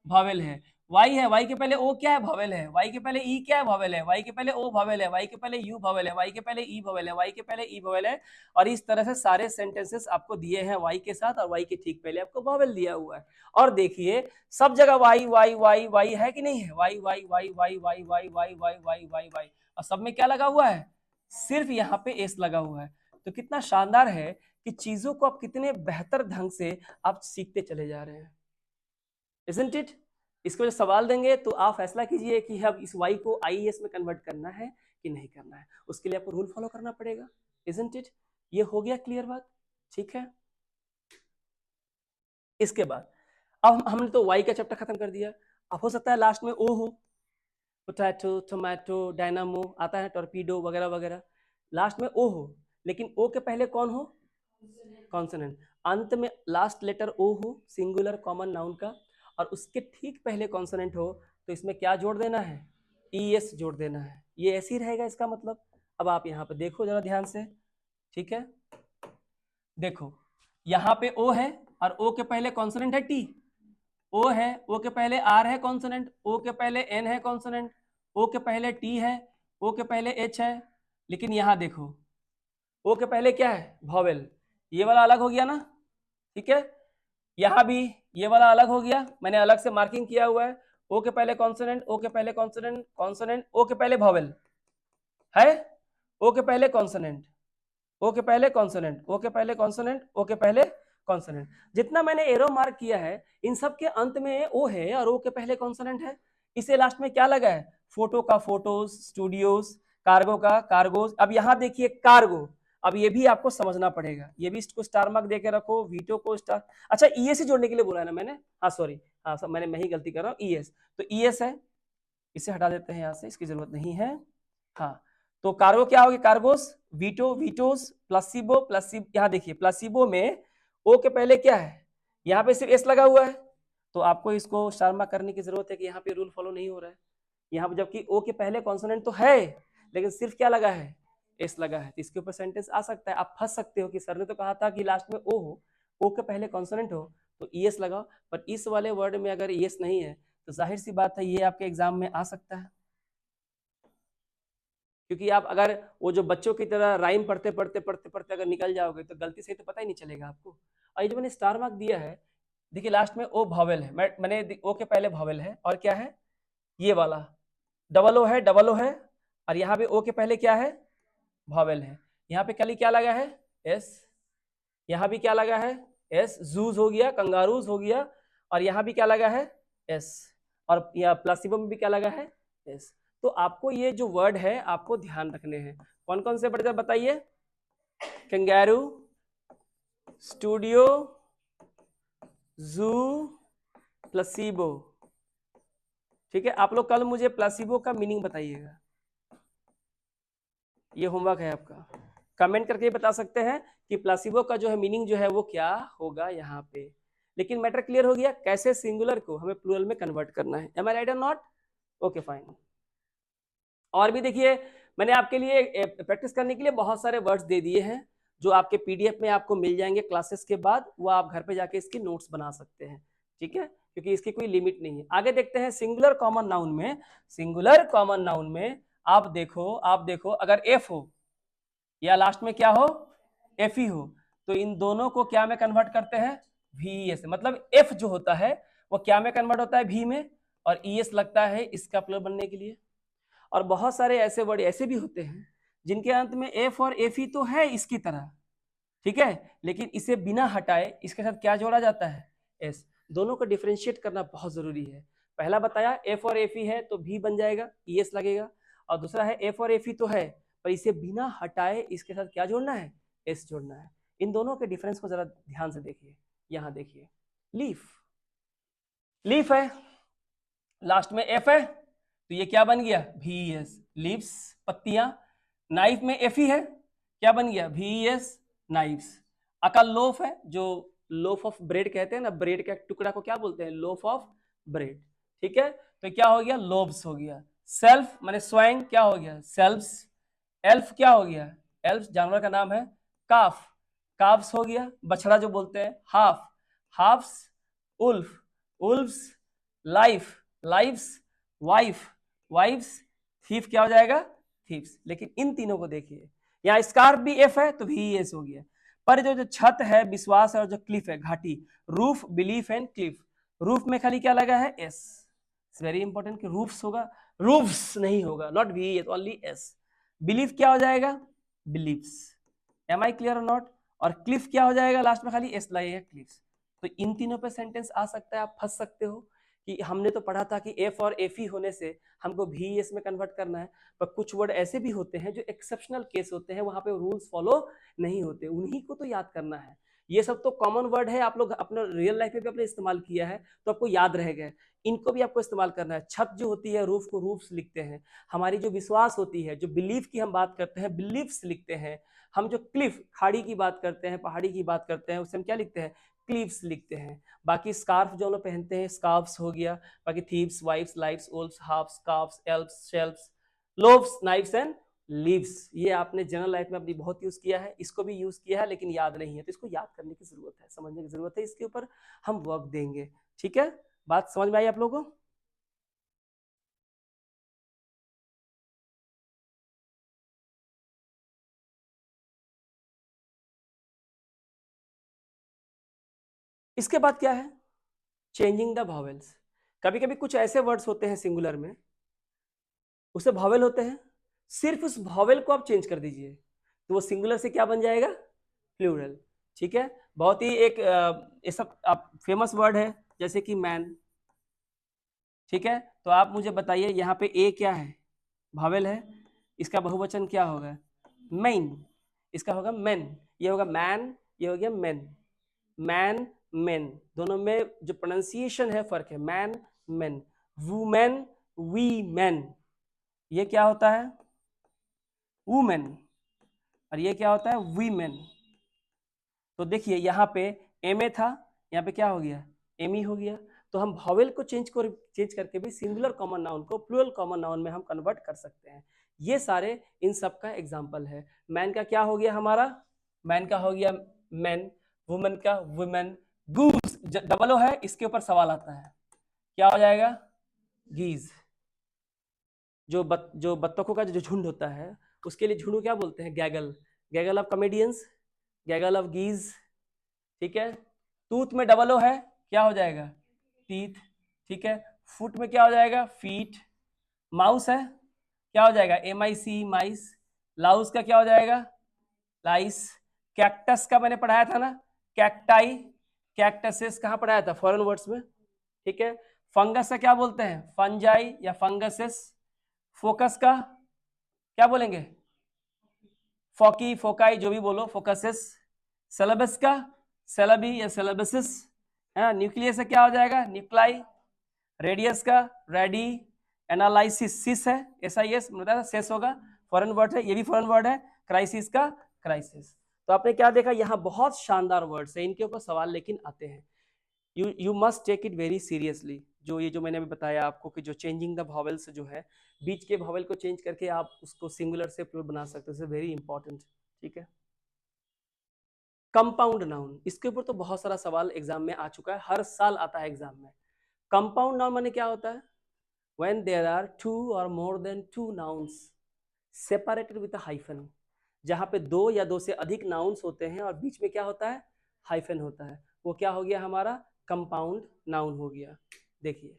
भावेल है, वाई है वाई के पहले ओ क्या है भावेल है, वाई के पहले ई क्या है भावेल है, वाई के पहले ओ भावेल है, वाई के पहले यू भावेल है, वाई के पहले ई भावेल है, वाई के पहले ई भावेल है। और इस तरह से सारे सेंटेंसेस आपको दिए हैं वाई के साथ और वाई के ठीक पहले आपको भावेल दिया हुआ है। और देखिए सब जगह वाई वाई वाई वाई है कि नहीं है, Y Y Y Y Y Y Y Y Y Y Y, और सब में क्या लगा हुआ है सिर्फ यहाँ पे एस लगा हुआ है। तो कितना शानदार है कि चीजों को आप कितने बेहतर ढंग से आप सीखते चले जा रहे हैं, isn't it? इसको जो सवाल देंगे तो आप फैसला कीजिए कि अब इस y को IES में कन्वर्ट करना है कि नहीं करना है, उसके लिए आपको रूल फॉलो करना पड़ेगा, isn't it? ये हो गया क्लियर बात, ठीक है। इसके बाद अब हमने तो y का चैप्टर खत्म कर दिया। अब हो सकता है लास्ट में ओ हो, पोटैटो टोमेटो डायनामो आता है, टॉर्पीडो वगैरह वगैरह, लास्ट में ओ हो, लेकिन ओ के पहले कौन हो कॉन्सोनेंट, अंत में लास्ट लेटर ओ हो सिंगुलर कॉमन नाउन का, और उसके ठीक पहले कॉन्सोनेंट हो तो इसमें क्या जोड़ देना है ES जोड़ देना है, ये ऐसे ही रहेगा इसका मतलब। अब आप यहाँ पे देखो जरा ध्यान से, ठीक है। देखो यहाँ पे O है और O के पहले कॉन्सोनेंट है T, O है, O के पहले R है कॉन्सोनेंट, O के पहले N है कॉन्सोनेंट, O के पहले T है, O के पहले H है, लेकिन यहाँ देखो O के पहले क्या है वॉवेल, ये वाला अलग हो गया ना, ठीक है। यहाँ भी ये वाला अलग हो गया, मैंने अलग से मार्किंग किया हुआ है, ओ के पहले कॉन्सोनेंट, ओ के पहले कॉन्सोनेंट, कॉन्सोनेंट, ओ के पहले वॉवेल है, ओ के पहले कॉन्सोनेंट, ओ के पहले कॉन्सोनेंट, ओ के पहले कॉन्सोनेंट, ओ के पहले कॉन्सोनेंट। जितना मैंने एरो मार्क किया है इन सब के अंत में ओ है और ओ के पहले कॉन्सोनेंट है। इसे लास्ट में क्या लगा है, फोटो का फोटोज, स्टूडियोज, कार्गो का कार्गोज। अब यहाँ देखिए कार्गो, अब ये भी आपको समझना पड़ेगा, ये भी इसको स्टार मार्क देके रखो, वीटो को स्टार, अच्छा ES जोड़ने के लिए बोला है ना मैंने, हाँ सॉरी, हाँ सब मैं ही गलती कर रहा हूँ, ES तो ES है, इसे हटा देते हैं यहाँ से, इसकी जरूरत नहीं है। हाँ तो कार्गो क्या होगी कार्गोस, वीटो वीटोस, प्लासिबो प्लासिबो, यहाँ देखिए प्लासिबो में ओ के पहले क्या है, यहाँ पे सिर्फ एस लगा हुआ है, तो आपको इसको स्टार मार्क करने की जरूरत है कि यहाँ पे रूल फॉलो नहीं हो रहा है। यहाँ पे जबकि ओ के पहले कॉन्सोनेंट तो है लेकिन सिर्फ क्या लगा है एस लगा है, तो इसके ऊपर सेंटेंस आ सकता है। आप फंस सकते हो कि सर ने तो कहा था कि लास्ट में ओ हो, ओ के पहले कॉन्सोनेंट हो तो ES लगाओ, पर इस वाले वर्ड में अगर ES नहीं है तो जाहिर सी बात है ये आपके एग्जाम में आ सकता है, क्योंकि आप अगर वो जो बच्चों की तरह राइम पढ़ते पढ़ते पढ़ते पढ़ते अगर निकल जाओगे तो गलती से तो पता ही नहीं चलेगा आपको। और ये जो मैंने स्टार मार्क दिया है, देखिए लास्ट में ओ भावेल है, मैंने ओ के पहले भावेल है और क्या है ये वाला डबल ओ है, और यहाँ पे ओ के पहले क्या है भावेल है, यहाँ पे खाली क्या लगा है एस, यहाँ भी क्या लगा है एस, जूज हो गया, कंगारूज हो गया, और यहाँ भी क्या लगा है एस, और यहाँ प्लासिबो में भी क्या लगा है एस। तो आपको ये जो वर्ड है आपको ध्यान रखने हैं, कौन कौन से वर्ड बताइए, कंगारू, स्टूडियो, जू, प्लासिबो, ठीक है। आप लोग कल मुझे प्लासिबो का मीनिंग बताइएगा, ये होमवर्क है आपका, कमेंट करके बता सकते हैं कि प्लासिबो का जो है मीनिंग जो है वो क्या होगा यहाँ पे। लेकिन मैटर क्लियर हो गया कैसे सिंगुलर को हमें प्लूरल में कन्वर्ट करना है, एम आई राइट और नॉट, ओके फाइन। और भी देखिए मैंने आपके लिए प्रैक्टिस करने के लिए बहुत सारे वर्ड्स दे दिए हैं जो आपके पीडीएफ में आपको मिल जाएंगे क्लासेस के बाद, वो आप घर पे जाके इसकी नोट्स बना सकते हैं, ठीक है, क्योंकि इसकी कोई लिमिट नहीं है। आगे देखते हैं सिंगुलर कॉमन नाउन में। सिंगुलर कॉमन नाउन में आप देखो अगर एफ हो या लास्ट में क्या हो, एफ ही हो, तो इन दोनों को क्या में कन्वर्ट करते हैं, वी एस। मतलब एफ जो होता है वो क्या में कन्वर्ट होता है, भी में, और ई एस लगता है इसका प्लूरल बनने के लिए। और बहुत सारे ऐसे वर्ड ऐसे भी होते हैं जिनके अंत में एफ और एफ ही तो है इसकी तरह, ठीक है, लेकिन इसे बिना हटाए इसके साथ क्या जोड़ा जाता है, एस। दोनों को डिफरेंशिएट करना बहुत जरूरी है। पहला बताया एफ और एफ ही है तो भी बन जाएगा, ई एस लगेगा, और दूसरा है एफ और एफ ही तो है पर इसे बिना हटाए इसके साथ क्या जोड़ना है, एस जोड़ना है। इन दोनों के डिफरेंस को जरा ध्यान से देखिए। यहां देखिए, लीफ, लीफ है, लास्ट में एफ है तो ये क्या बन गया, वी एस, लीव्स, पत्तियां। नाइफ में एफ ही है, क्या बन गया, वी एस, नाइफ्स। अका लोफ है, जो लोफ ऑफ ब्रेड कहते हैं ना, ब्रेड के टुकड़ा को क्या बोलते हैं, लोफ ऑफ ब्रेड, ठीक है, तो क्या हो गया, लोब्स हो गया। सेल्फ माने स्वयं, क्या हो गया, सेल्फ्स। एल्फ क्या हो गया, एल्फ जानवर का नाम है। काफ, काफ्स हो गया, बछड़ा जो बोलते हैं। Half, halfs. Wolf, wolfs. Life, lifes. Wife, wifes. Thief क्या हो जाएगा, थीफ्स। लेकिन इन तीनों को देखिए, यहाँ स्कार्फ भी एफ है तो भी एस हो गया, पर जो छत है, विश्वास है, और जो क्लिफ है, घाटी, roof, belief and Cliff, roof में खाली क्या लगा है, एस। वेरी इंपॉर्टेंट कि रूफ्स होगा, रूफ्स नहीं होगा, not V S, only S. Belief क्या हो जाएगा, बिलीव्स। एम आई क्लियर और नॉट। और क्लिफ क्या हो जाएगा, लास्ट में खाली एस लगेगा, क्लिफ्स। तो इन तीनों पे सेंटेंस आ सकता है, आप फंस सकते हो कि हमने तो पढ़ा था कि एफ और एफ ही होने से हमको भी एस में कन्वर्ट करना है, पर कुछ वर्ड ऐसे भी होते हैं जो एक्सेप्शनल केस होते हैं, वहां पे रूल्स फॉलो नहीं होते, उन्हीं को तो याद करना है। ये सब तो कॉमन वर्ड है, आप लोग अपने रियल लाइफ में भी अपने इस्तेमाल किया है तो आपको याद रह गए, इनको भी आपको इस्तेमाल करना है। छत जो होती है, रूफ को रूफ्स लिखते हैं। हमारी जो विश्वास होती है, जो बिलीफ की हम बात करते हैं, बिलीफ्स लिखते हैं। हम जो क्लिफ, खाड़ी की बात करते हैं, पहाड़ी की बात करते हैं, उससे हम क्या लिखते हैं, क्लीव्स लिखते हैं। बाकी स्कार्फ जो हम लोग पहनते हैं, स्कार्फ्स हो गया। बाकी thieves, wifes, lifes, wolfs, halfs, calfs, elfs, shelfs, loaves, knifes and leaves. ये आपने जनरल लाइफ में अपनी बहुत यूज किया है, इसको भी यूज किया है लेकिन याद नहीं है, तो इसको याद करने की जरूरत है, समझने की जरूरत है, इसके ऊपर हम वर्क देंगे, ठीक है। बात समझ में आई आप लोगों को। इसके बाद क्या है, चेंजिंग द वॉवेल्स। कभी कभी कुछ ऐसे वर्ड्स होते हैं सिंगुलर में, उसे वॉवेल होते हैं, सिर्फ उस वॉवेल को आप चेंज कर दीजिए तो वो सिंगुलर से क्या बन जाएगा, प्लूरल, ठीक है। बहुत ही एक ये सब आप फेमस वर्ड है, जैसे कि मैन, ठीक है। तो आप मुझे बताइए यहाँ पे ए क्या है, वॉवेल है, इसका बहुवचन क्या होगा, मैन, इसका होगा मैन, ये होगा मैन, ये हो गया मैन, मैन मैन, दोनों में जो प्रोनाउंसिएशन है फर्क है, man man. Women, we man, ये क्या होता है, वुमेन, और ये क्या होता है, वीमेन। तो देखिए यहाँ पे एम ए था, यहाँ पे क्या हो गया, एम ई हो गया। तो हम वॉवेल को चेंज करके भी सिंगुलर कॉमन नाउन को प्लूरल कॉमन नाउन में हम कन्वर्ट कर सकते हैं। ये सारे इन सब का एग्जाम्पल है। मैन का क्या हो गया हमारा, मैन का हो गया मैन, वुमेन का वुमेन, गूस डबल ओ है, इसके ऊपर सवाल आता है, क्या हो जाएगा, गीज। जो बत्तखों का जो झुंड होता है उसके लिए झुंड को क्या बोलते हैं, गैगल, गैगल ऑफ कॉमेडियंस, गैगल ऑफ गीज, ठीक है। टूथ में डबल ओ है, क्या हो जाएगा, टीथ, ठीक है। फुट में क्या हो जाएगा, फीट। माउस है, क्या हो जाएगा, एम आई सी, माइस। लाउस का क्या हो जाएगा, लाइस। कैक्टस का मैंने पढ़ाया था ना, कैक्टाई, कैक्टसेस कहाँ पढ़ाया था, फॉरेन वर्ड्स में, ठीक है। फंगस का क्या बोलते हैं, फंजाई या फंगसेस। फोकस का क्या बोलेंगे, फोकी, फोकाई, जो भी बोलो, फोकसेस। सिलेबस का सेलेबी या सिलेबसिस है। न्यूक्लियस से क्या हो जाएगा, न्यूक्लाई। रेडियस का रेडी, एनालाइसिस सिस है, एस आई एस मतलब सेस होगा, फॉरेन वर्ड है, ये भी फॉरेन वर्ड है। क्राइसिस का क्राइसिस। तो आपने क्या देखा, यहाँ बहुत शानदार वर्ड्स है, इनके ऊपर सवाल लेकिन आते हैं, you must take it very seriously. जो ये जो मैंने अभी बताया आपको कि जो चेंजिंग द वॉवेल्स जो है, बीच के वॉवेल को चेंज करके आप उसको सिंगुलर से प्लूरल बना सकते हो, वेरी इंपॉर्टेंट। ठीक है, कंपाउंड नाउन, इसके ऊपर तो बहुत सारा सवाल एग्जाम में आ चुका है, हर साल आता है एग्जाम में। कंपाउंड नाउन माने क्या होता है? When there are two or more than two nouns separated with a hyphen, जहां पे दो या दो से अधिक नाउन्स होते हैं और बीच में क्या होता है? हाइफन होता है, वो क्या हो गया हमारा? कंपाउंड नाउन हो गया। देखिए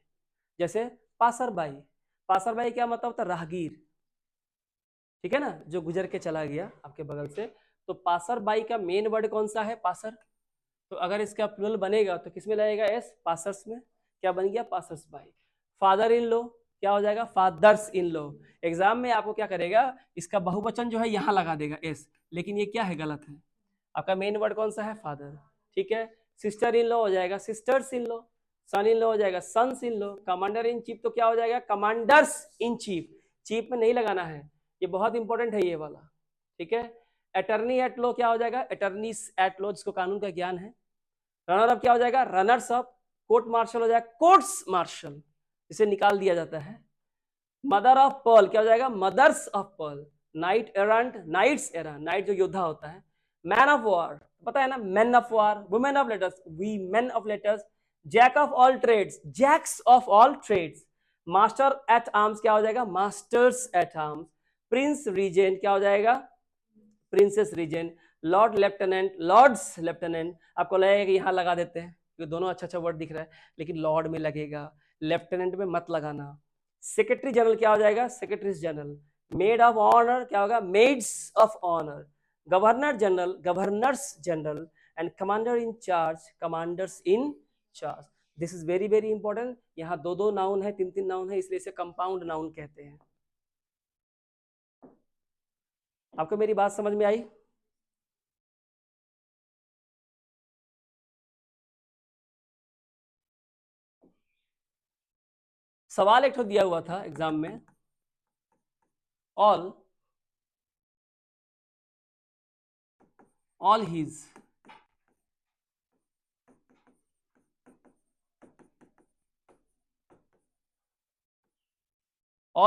जैसे पासर बाई, पासर बाई क्या मतलब होता है? राहगीर, ठीक है ना, जो गुजर के चला गया आपके बगल से। तो पासर बाई का मेन वर्ड कौन सा है? पासर। तो अगर इसका प्लूरल बनेगा तो किसमें लगेगा? एस, पासर्स में। क्या बन गया? Passers by. फादर इन लो क्या हो जाएगा? फादर्स इन लो। एग्जाम में आपको क्या करेगा? इसका बहुवचन जो है यहाँ लगा देगा एस, लेकिन ये क्या है? गलत है। आपका मेन वर्ड कौन सा है? फादर। ठीक है, सिस्टर इन लो हो जाएगा सिस्टर्स इन लो, सन इन लो हो जाएगा sons in law, commander in chief तो क्या हो जाएगा? Commanders in chief. चीफ में नहीं लगाना है, ये बहुत इंपॉर्टेंट है ये वाला। ठीक है, अटर्नी एट लो क्या हो जाएगा? अटर्नीस एट लो, जिसको कानून का ज्ञान है। रनर अप क्या हो जाएगा? Runners up. कोर्ट मार्शल हो जाएगा कोर्ट्स मार्शल, इसे निकाल दिया जाता है। मदर ऑफ पर्ल क्या हो जाएगा? Mothers of pearl. Knight errant, knights errant, knight जो योद्धा होता है। मैन ऑफ वॉर पता है ना, man of war. Women of letters, we men of letters. Jack of all trades, jacks of all trades. Master at arms क्या हो जाएगा? Masters at arms. Prince regent क्या हो जाएगा? Princes regent. Lord lieutenant, lords lieutenant. आपको लगेगा कि यहाँ लगा देते हैं क्योंकि दोनों अच्छा अच्छा वर्ड दिख रहा है, लेकिन लॉर्ड में लगेगा, लेफ्टिनेंट में मत लगाना। सेक्रेटरी जनरल क्या हो जाएगा? Secretary general. Maid of honour क्या होगा? Maids of honour. Governor general, governors general. And commander in charge, commanders in charge. This is very very important. यहाँ दो दो नाउन है, तीन तीन नाउन है, इसलिए इसे कंपाउंड नाउन कहते हैं। आपको मेरी बात समझ में आई? सवाल एक तो दिया हुआ था एग्जाम में, all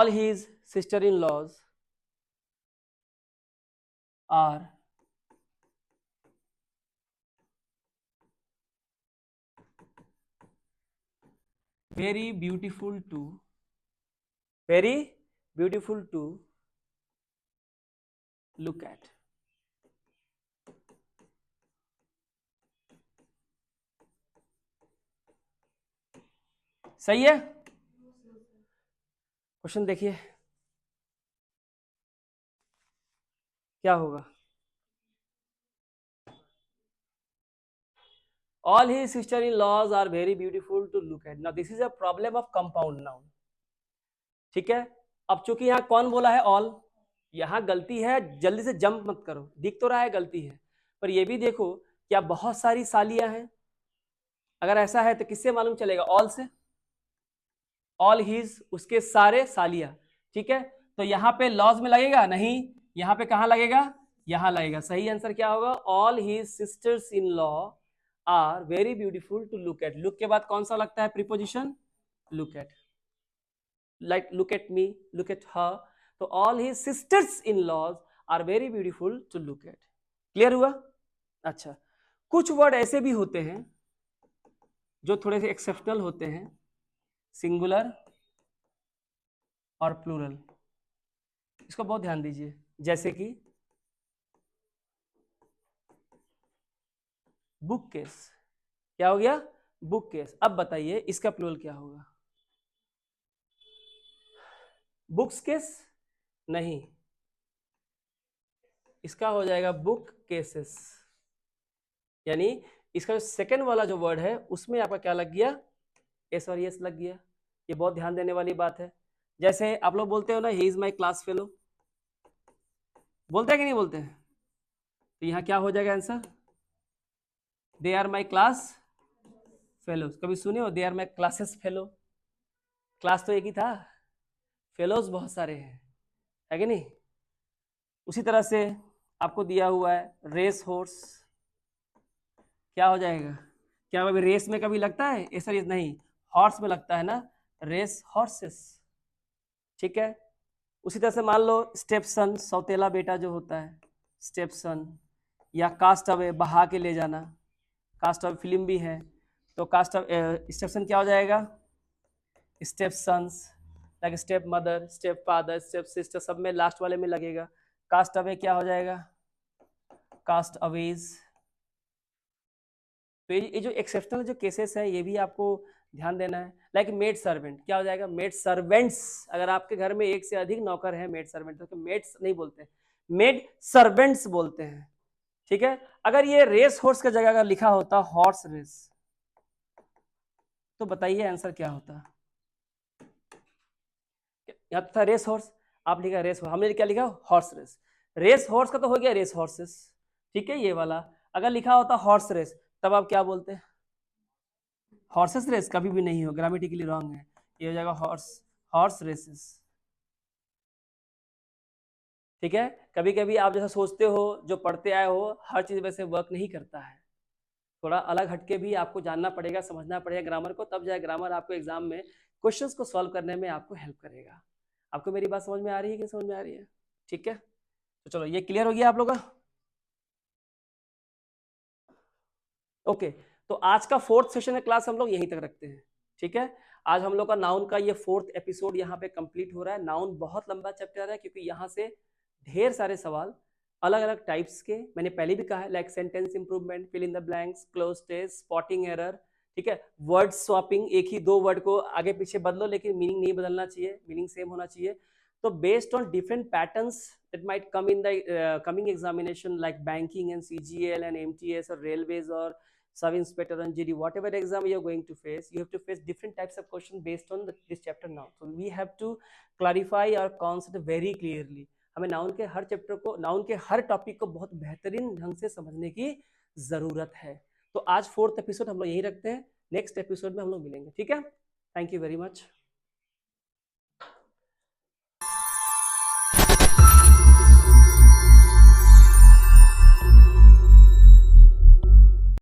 his sister in laws are very beautiful to look at। सही है? क्वेश्चन देखिए क्या होगा। All his sister-in-laws are very beautiful to look at। Now this is a problem of compound noun। ठीक है, अब चूंकि यहाँ कौन बोला है? ऑल। यहाँ गलती है, जल्दी से जंप मत करो, दिख तो रहा है गलती है, पर ये भी देखो क्या बहुत सारी सालियां हैं। अगर ऐसा है तो किससे मालूम चलेगा? ऑल से। ऑल हिज उसके सारे सालिया। ठीक है, तो यहाँ पे लॉज में लगेगा नहीं, यहाँ पे कहाँ लगेगा? यहाँ लगेगा। सही आंसर क्या होगा? All his sisters in law are very beautiful to look at. Look के बाद कौन सा लगता है preposition? Look at. Like look at me, look at her. तो all his sisters in laws are very beautiful to look at. Clear हुआ? अच्छा, कुछ वर्ड ऐसे भी होते हैं जो थोड़े से एक्सेप्शनल होते हैं, सिंगुलर और प्लूरल, इसको बहुत ध्यान दीजिए। जैसे कि बुक केस क्या हो गया? Book case. अब बताइए इसका प्लूरल क्या होगा? बुक्स केस नहीं, इसका हो जाएगा बुक केसेस। यानी इसका जो सेकंड वाला जो वर्ड है उसमें आपका क्या लग गया? एस और एस लग गया। ये बहुत ध्यान देने वाली बात है। जैसे आप लोग बोलते हो ना, he is my class fellow, बोलते हैं कि नहीं बोलते हैं? तो यहाँ क्या हो जाएगा answer? They are my class fellows. कभी सुने हो they are my classes fellow? Class तो एक ही था, फेलोज बहुत सारे हैं, है कि नहीं? उसी तरह से आपको दिया हुआ है रेस हॉर्स, क्या हो जाएगा? क्या कभी रेस में कभी लगता है? ऐसा रेस नहीं, हॉर्स में लगता है ना, रेस हॉर्सेस, ठीक है। उसी तरह से मान लो स्टेपसन, सौतेला बेटा जो होता है, स्टेपसन, या कास्ट अवे, बहा के ले जाना, कास्ट अवे फिल्म भी है, तो कास्ट स्टेपसन क्या हो जाएगा, step sons, like step mother, step father, step sister, सब में लास्ट वाले में लगेगा। कास्ट अवे क्या हो जाएगा, कास्ट अवेज। तो ये जो एक्सेप्शनल जो केसेस है ये भी आपको ध्यान देना है। लाइक मेड सर्वेंट क्या हो जाएगा, मेड सर्वेंट्स, अगर आपके घर में एक से अधिक नौकर है, मेड सर्वेंट, तो मेड्स नहीं बोलते, मेड सर्वेंट्स बोलते हैं, ठीक है। अगर ये रेस हॉर्स की जगह अगर लिखा होता हॉर्स रेस, तो बताइए आंसर क्या होता। यहाँ था रेस हॉर्स, आप लिखा रेस हॉर्स, हमने क्या लिखा हॉर्स रेस। रेस हॉर्स का तो हो गया रेस हॉर्सेस, ठीक है ये वाला। अगर लिखा होता हॉर्स रेस, तब आप क्या बोलते हैं, हॉर्सेस रेस कभी भी नहीं हो, ग्रामेटिकली रॉन्ग है, ये हो जाएगा हॉर्स, हॉर्स रेसेस, ठीक है। कभी कभी आप जैसा सोचते हो, जो पढ़ते आए हो, हर चीज वैसे वर्क नहीं करता है, थोड़ा अलग हटके भी आपको जानना पड़ेगा, समझना पड़ेगा ग्रामर को, तब जाए ग्रामर आपको एग्जाम में क्वेश्चंस को सॉल्व करने में आपको हेल्प करेगा। आपको मेरी बात समझ में आ रही है कि समझ में आ रही है, ठीक है। तो चलो ये क्लियर हो गया आप लोग का, ओके। तो आज का फोर्थ सेशन है क्लास हम लोग यहीं तक रखते हैं, ठीक है। आज हम लोग का नाउन का ये फोर्थ एपिसोड यहाँ पे कंप्लीट हो रहा है। नाउन बहुत लंबा चैप्टर है, क्योंकि यहाँ से ढेर सारे सवाल अलग अलग टाइप्स के, मैंने पहले भी कहा है, like sentence improvement, fill in the blanks, cloze test, spotting error, ठीक है। वर्ड स्वैपिंग, एक ही दो वर्ड को आगे पीछे बदलो लेकिन मीनिंग नहीं बदलना चाहिए, मीनिंग सेम होना चाहिए। तो based on different patterns that might come in the coming examination, like banking and CGL and MTS or railways or sub inspector and GD, whatever exam you are going to face, you have to face different types of questions based on this chapter now. So we have to clarify our concept very clearly. हमें noun के हर chapter को, noun के हर topic को बहुत बेहतरीन ढंग से समझने की जरूरत है। तो आज फोर्थ एपिसोड हम लोग यही रखते हैं, नेक्स्ट एपिसोड में हम लोग मिलेंगे, ठीक है। Thank you very much.